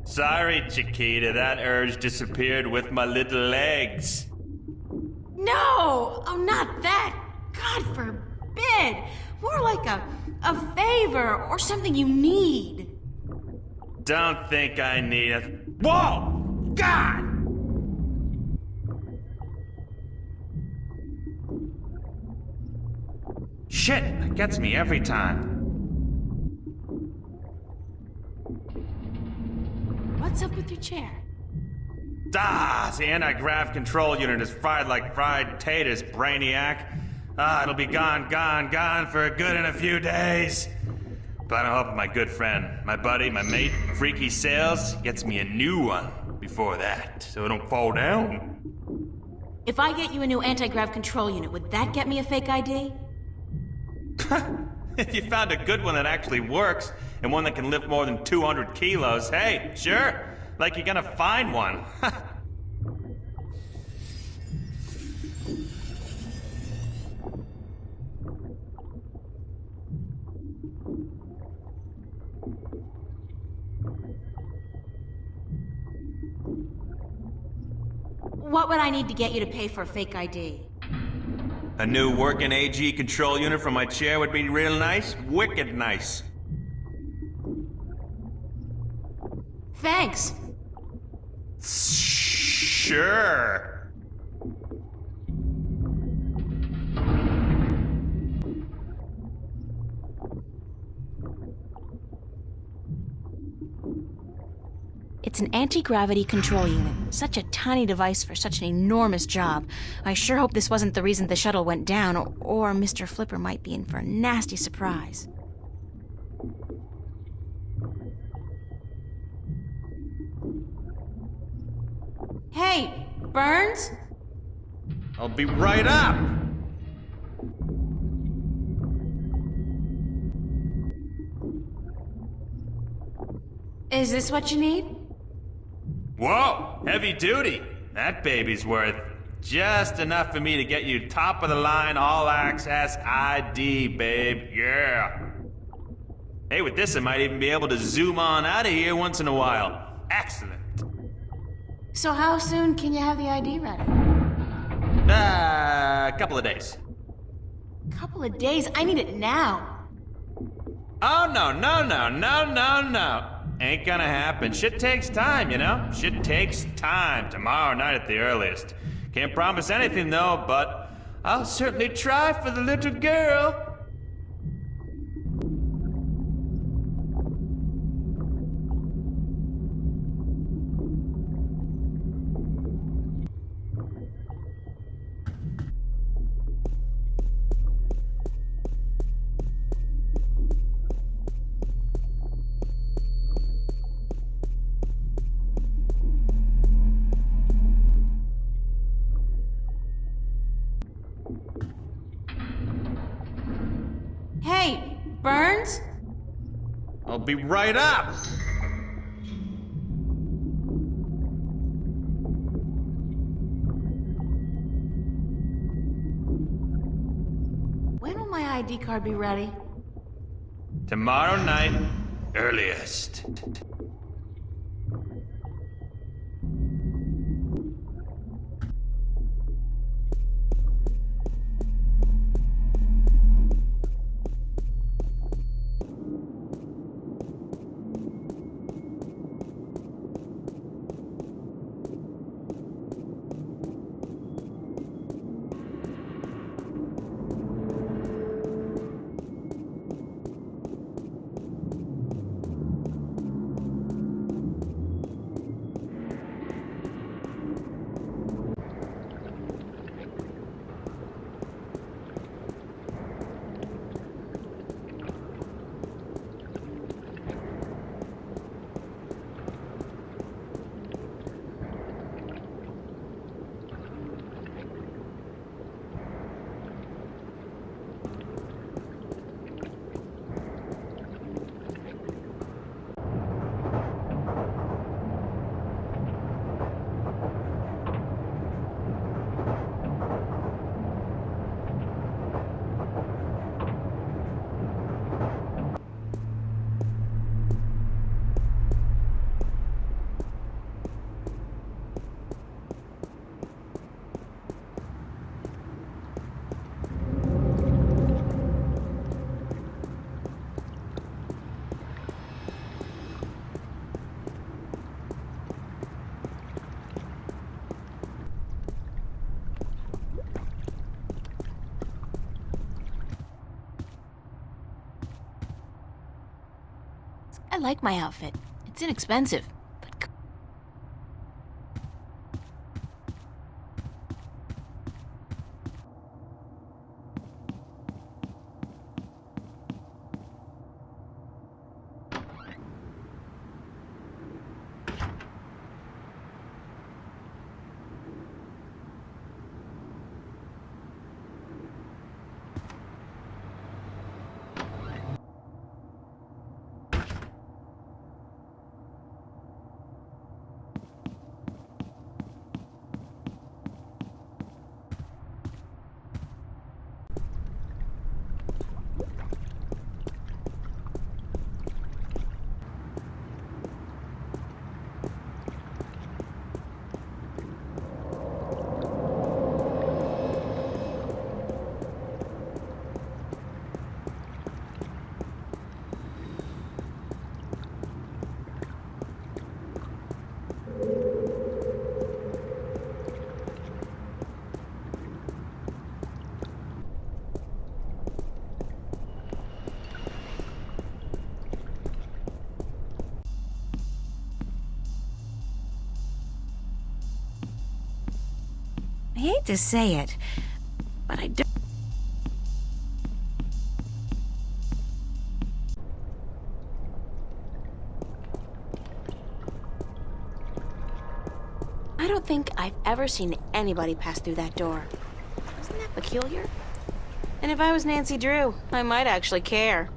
Sorry, Chiquita, that urge disappeared with my little legs. No! Oh, not that! God forbid! More like a favor or something you need. Don't think I need it. Whoa! God! Shit, that gets me every time. What's up with your chair? The anti-grav control unit is fried like fried taters, brainiac. It'll be gone for good in a few days. But I hope my good friend, my buddy, my mate, Freaky Sales, gets me a new one before that, so it don't fall down. If I get you a new anti-grav control unit, would that get me a fake ID? If you found a good one that actually works, and one that can lift more than 200 kilos, hey, sure. Like you're gonna find one. What would I need to get you to pay for a fake ID? A new working AG control unit from my chair would be real nice. Wicked nice. Thanks. Sure. It's an anti-gravity control unit. Such a tiny device for such an enormous job. I sure hope this wasn't the reason the shuttle went down, or Mr. Flipper might be in for a nasty surprise. Hey, Burns? I'll be right up. Is this what you need? Whoa, heavy duty. That baby's worth just enough for me to get you top of the line all access ID, babe. Yeah. Hey, with this I might even be able to zoom on out of here once in a while. Excellent. So how soon can you have the ID ready? A couple of days. Couple of days? I need it now. Oh, no. Ain't gonna happen. Shit takes time, you know? Shit takes time. Tomorrow night at the earliest. Can't promise anything, though, but I'll certainly try for the little girl. Hey, Burns? I'll be right up. When will my ID card be ready? Tomorrow night, earliest. like my outfit. It's inexpensive. I hate to say it, but I don't... I don't think I've ever seen anybody pass through that door. Isn't that peculiar? And if I was Nancy Drew, I might actually care.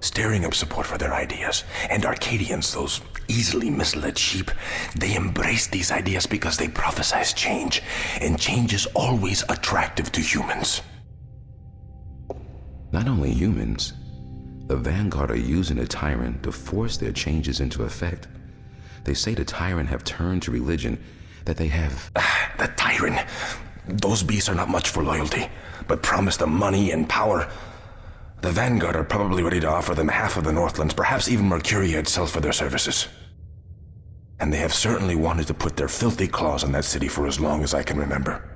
Stirring up support for their ideas. And Arcadians, those easily misled sheep, they embrace these ideas because they prophesize change, and change is always attractive to humans. Not only humans, the Vanguard are using the Tyrant to force their changes into effect. They say the Tyrant have turned to religion, that they have... The Tyrant. Those beasts are not much for loyalty, but promise them money and power. The Vanguard are probably ready to offer them half of the Northlands, perhaps even Mercuria itself for their services. And they have certainly wanted to put their filthy claws on that city for as long as I can remember.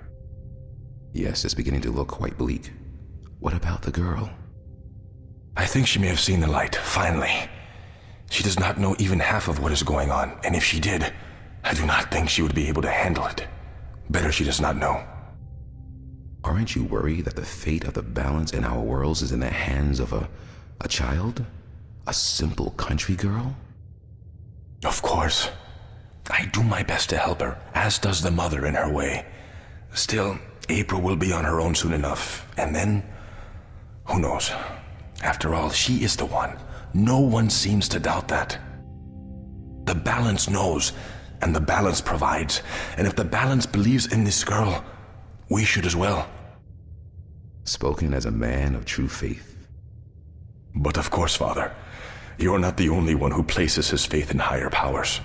Yes, it's beginning to look quite bleak. What about the girl? I think she may have seen the light, finally. She does not know even half of what is going on, and if she did, I do not think she would be able to handle it. Better she does not know. Aren't you worried that the fate of the balance in our worlds is in the hands of a A child? A simple country girl? Of course. I do my best to help her, as does the mother in her way. Still, April will be on her own soon enough, and then... who knows? After all, she is the one. No one seems to doubt that. The balance knows, and the balance provides. And if the balance believes in this girl, we should as well. Spoken as a man of true faith. But of course, Father, you're not the only one who places his faith in higher powers.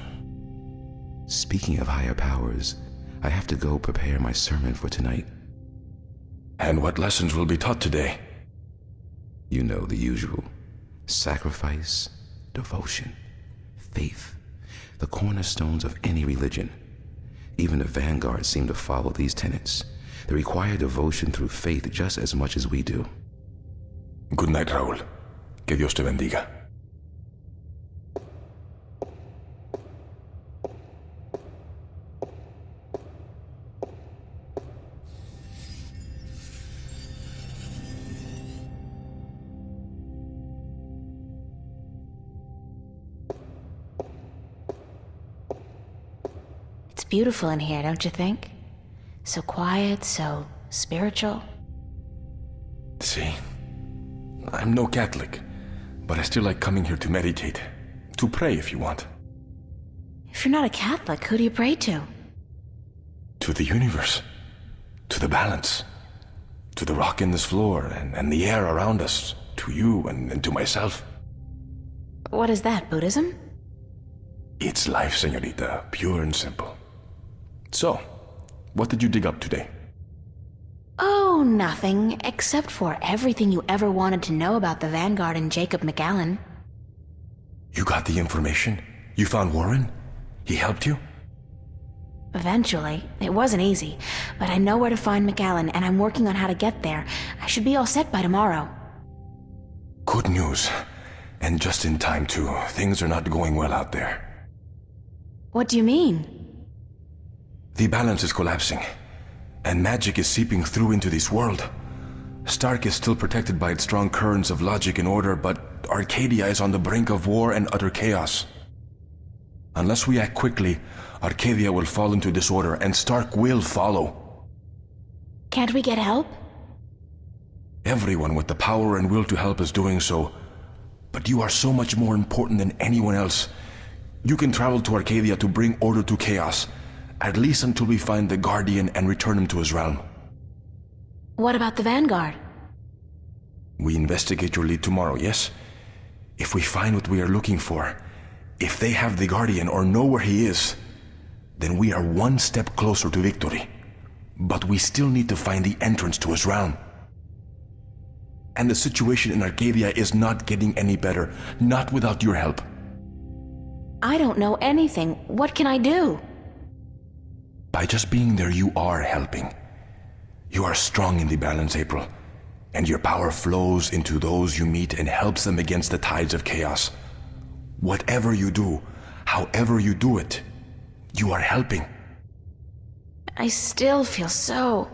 Speaking of higher powers, I have to go prepare my sermon for tonight. And what lessons will be taught today? You know the usual. Sacrifice, devotion, faith, the cornerstones of any religion. Even the vanguard seem to follow these tenets. They require devotion through faith just as much as we do. Good night, Raúl. Que Dios te bendiga. It's beautiful in here, don't you think? So quiet, so spiritual. See, I'm no Catholic, but I still like coming here to meditate. To pray if you want. If you're not a Catholic, who do you pray to? To the universe. To the balance. To the rock in this floor and the air around us. To you and to myself. What is that, Buddhism? It's life, señorita. Pure and simple. So, what did you dig up today? Oh, nothing, except for everything you ever wanted to know about the Vanguard and Jacob McAllen. You got the information? You found Warren? He helped you? Eventually. It wasn't easy, but I know where to find McAllen, and I'm working on how to get there. I should be all set by tomorrow. Good news. And just in time, too. Things are not going well out there. What do you mean? The balance is collapsing, and magic is seeping through into this world. Stark is still protected by its strong currents of logic and order, but Arcadia is on the brink of war and utter chaos. Unless we act quickly, Arcadia will fall into disorder, and Stark will follow. Can't we get help? Everyone with the power and will to help is doing so, but you are so much more important than anyone else. You can travel to Arcadia to bring order to chaos, at least until we find the Guardian and return him to his realm. What about the Vanguard? We investigate your lead tomorrow, yes? If we find what we are looking for, if they have the Guardian or know where he is, then we are one step closer to victory. But we still need to find the entrance to his realm. And the situation in Arcadia is not getting any better, not without your help. I don't know anything. What can I do? By just being there, you are helping. You are strong in the balance, April, and your power flows into those you meet and helps them against the tides of chaos. Whatever you do, however you do it, you are helping. I still feel so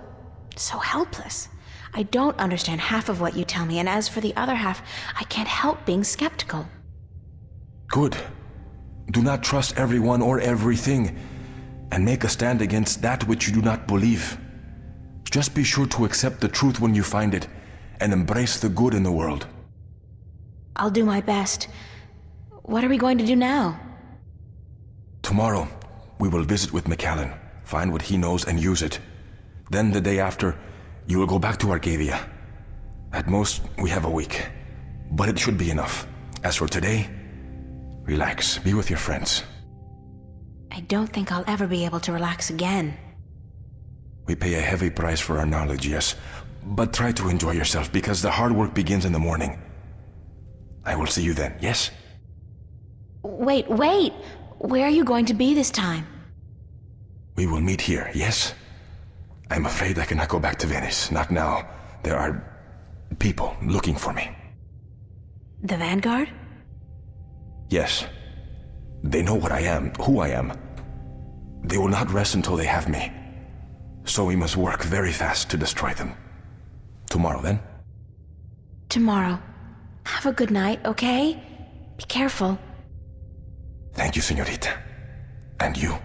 helpless. I don't understand half of what you tell me, and as for the other half, I can't help being skeptical. Good. Do not trust everyone or everything, and make a stand against that which you do not believe. Just be sure to accept the truth when you find it, and embrace the good in the world. I'll do my best. What are we going to do now? Tomorrow, we will visit with McAllen, find what he knows and use it. Then the day after, you will go back to Arcadia. At most, we have a week, but it should be enough. As for today, relax, be with your friends. I don't think I'll ever be able to relax again. We pay a heavy price for our knowledge, yes, but try to enjoy yourself because the hard work begins in the morning. I will see you then, yes? Wait! Where are you going to be this time? We will meet here, yes? I'm afraid I cannot go back to Venice, not now. There are people looking for me. The Vanguard? Yes. They know what I am, who I am. They will not rest until they have me. So we must work very fast to destroy them. Tomorrow, then? Tomorrow. Have a good night, okay? Be careful. Thank you, señorita. And you.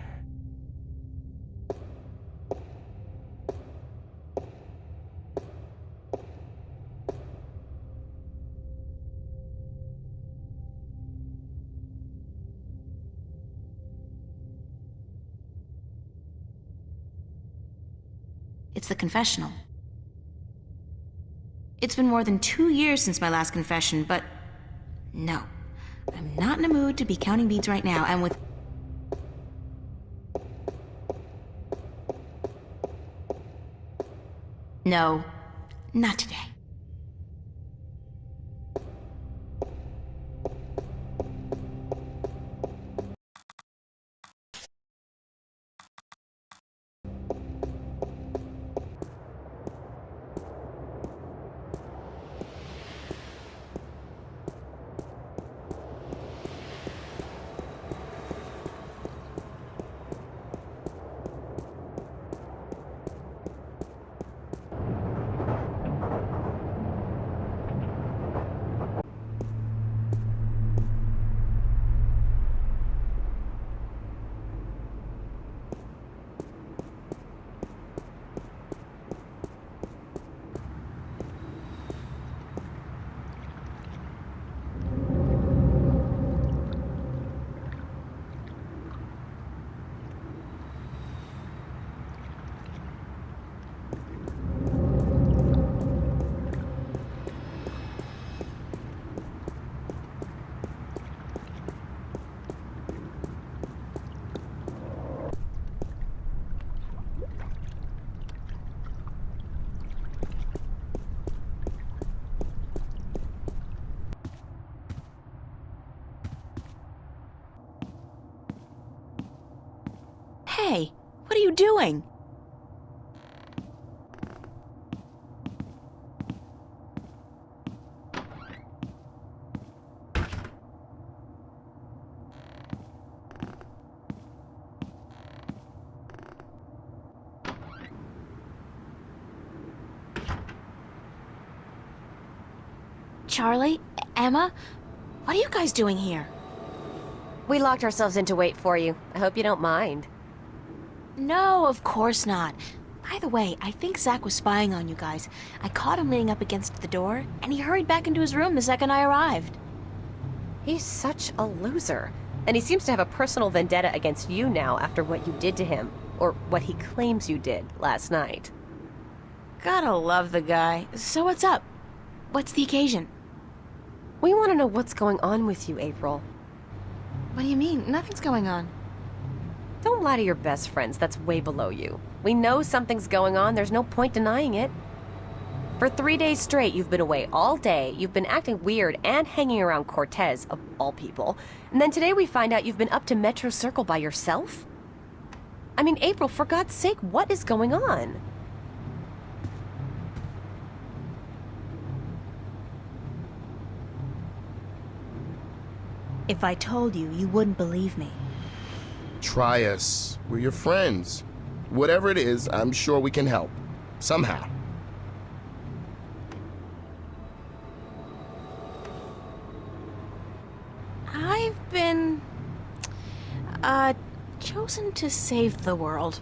It's the confessional. It's been more than 2 years since my last confession, but no. I'm not in a mood to be counting beads right now, and with... No, not today. Hey, what are you doing? Charlie? Emma? What are you guys doing here? We locked ourselves in to wait for you. I hope you don't mind. No, of course not. By the way, I think Zach was spying on you guys. I caught him leaning up against the door, and he hurried back into his room the second I arrived. He's such a loser. And he seems to have a personal vendetta against you now after what you did to him. Or what he claims you did last night. Gotta love the guy. So what's up? What's the occasion? We want to know what's going on with you, April. What do you mean? Nothing's going on. Don't lie to your best friends. That's way below you. We know something's going on. There's no point denying it. For 3 days straight, you've been away all day. You've been acting weird and hanging around Cortez, of all people. And then today we find out you've been up to Metro Circle by yourself? I mean, April, for God's sake, what is going on? If I told you, you wouldn't believe me. Try us. We're your friends. Whatever it is, I'm sure we can help. Somehow. I've been... chosen to save the world.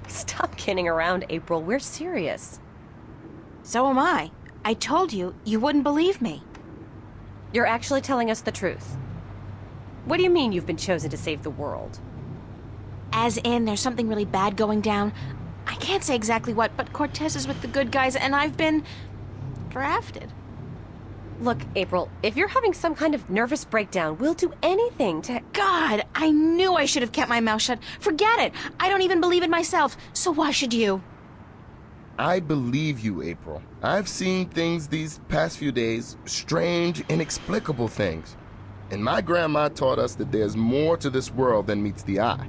Stop kidding around, April. We're serious. So am I. I told you, you wouldn't believe me. You're actually telling us the truth. What do you mean you've been chosen to save the world? As in, there's something really bad going down. I can't say exactly what, but Cortez is with the good guys, and I've been... drafted. Look, April, if you're having some kind of nervous breakdown, we'll do anything to... God, I knew I should have kept my mouth shut. Forget it. I don't even believe it myself, so why should you? I believe you, April. I've seen things these past few days, strange, inexplicable things. And my grandma taught us that there's more to this world than meets the eye.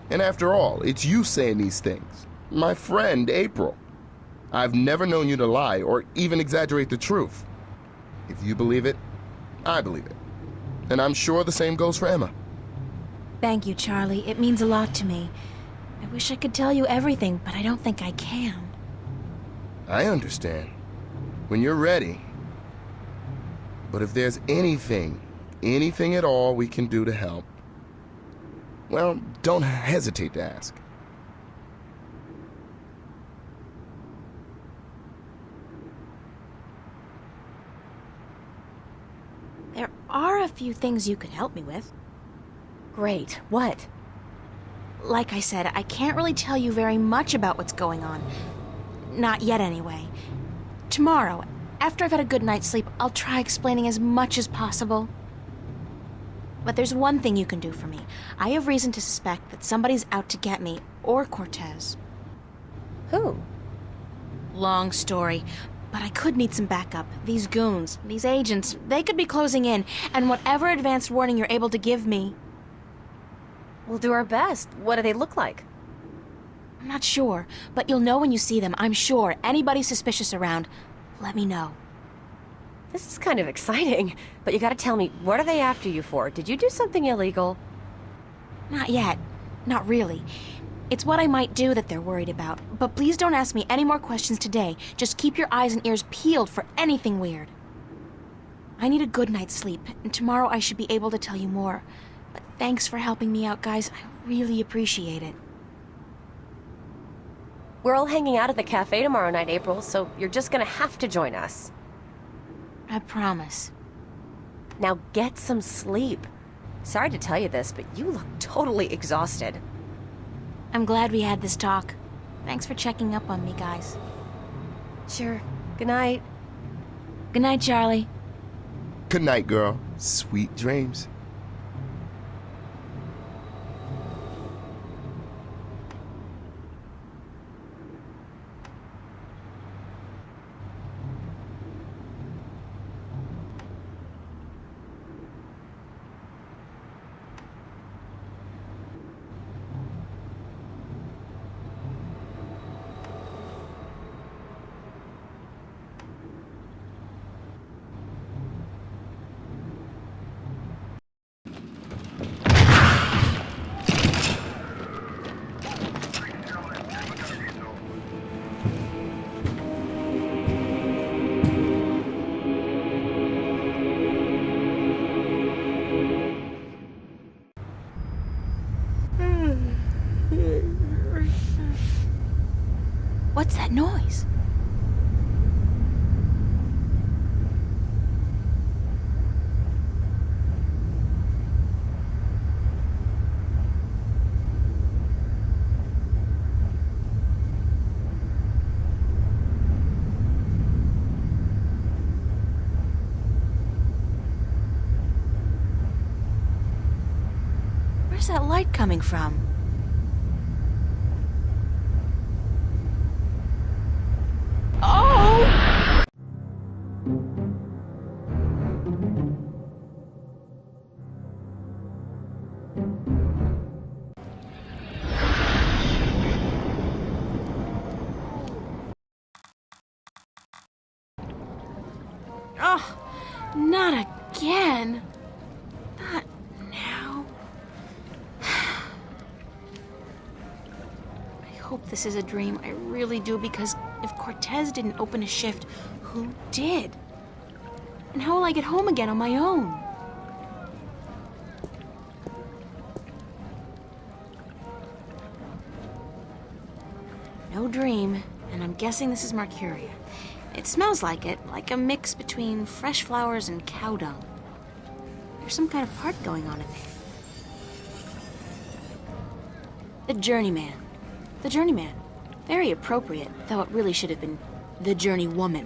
And after all, it's you saying these things. My friend, April. I've never known you to lie or even exaggerate the truth. If you believe it, I believe it. And I'm sure the same goes for Emma. Thank you, Charlie. It means a lot to me. I wish I could tell you everything, but I don't think I can. I understand. When you're ready, But if there's anything at all we can do to help, well, don't hesitate to ask. There are a few things you could help me with. Great. What? Like I said, I can't really tell you very much about what's going on. Not yet, anyway. Tomorrow, after I've had a good night's sleep, I'll try explaining as much as possible. But there's one thing you can do for me. I have reason to suspect that somebody's out to get me, or Cortez. Who? Long story, but I could need some backup. These goons, these agents, they could be closing in, and whatever advanced warning you're able to give me. We'll do our best. What do they look like? I'm not sure, but you'll know when you see them, I'm sure. Anybody suspicious around, let me know. This is kind of exciting, but you gotta tell me, what are they after you for? Did you do something illegal? Not yet. Not really. It's what I might do that they're worried about. But please don't ask me any more questions today. Just keep your eyes and ears peeled for anything weird. I need a good night's sleep, and tomorrow I should be able to tell you more. But thanks for helping me out, guys. I really appreciate it. We're all hanging out at the cafe tomorrow night, April, so you're just gonna have to join us. I promise. Now get some sleep. Sorry to tell you this, but you look totally exhausted. I'm glad we had this talk. Thanks for checking up on me, guys. Sure. Good night. Good night, Charlie. Good night, girl. Sweet dreams. What's that noise? Where's that light coming from? Oh, not again. Not now. I hope this is a dream. I really do, because if Cortez didn't open a shift, who did? And how will I get home again on my own? No dream, and I'm guessing this is Mercuria. It smells like it, like a mix between fresh flowers and cow dung. There's some kind of part going on in there. The Journeyman. The Journeyman. Very appropriate, though it really should have been the Journeywoman.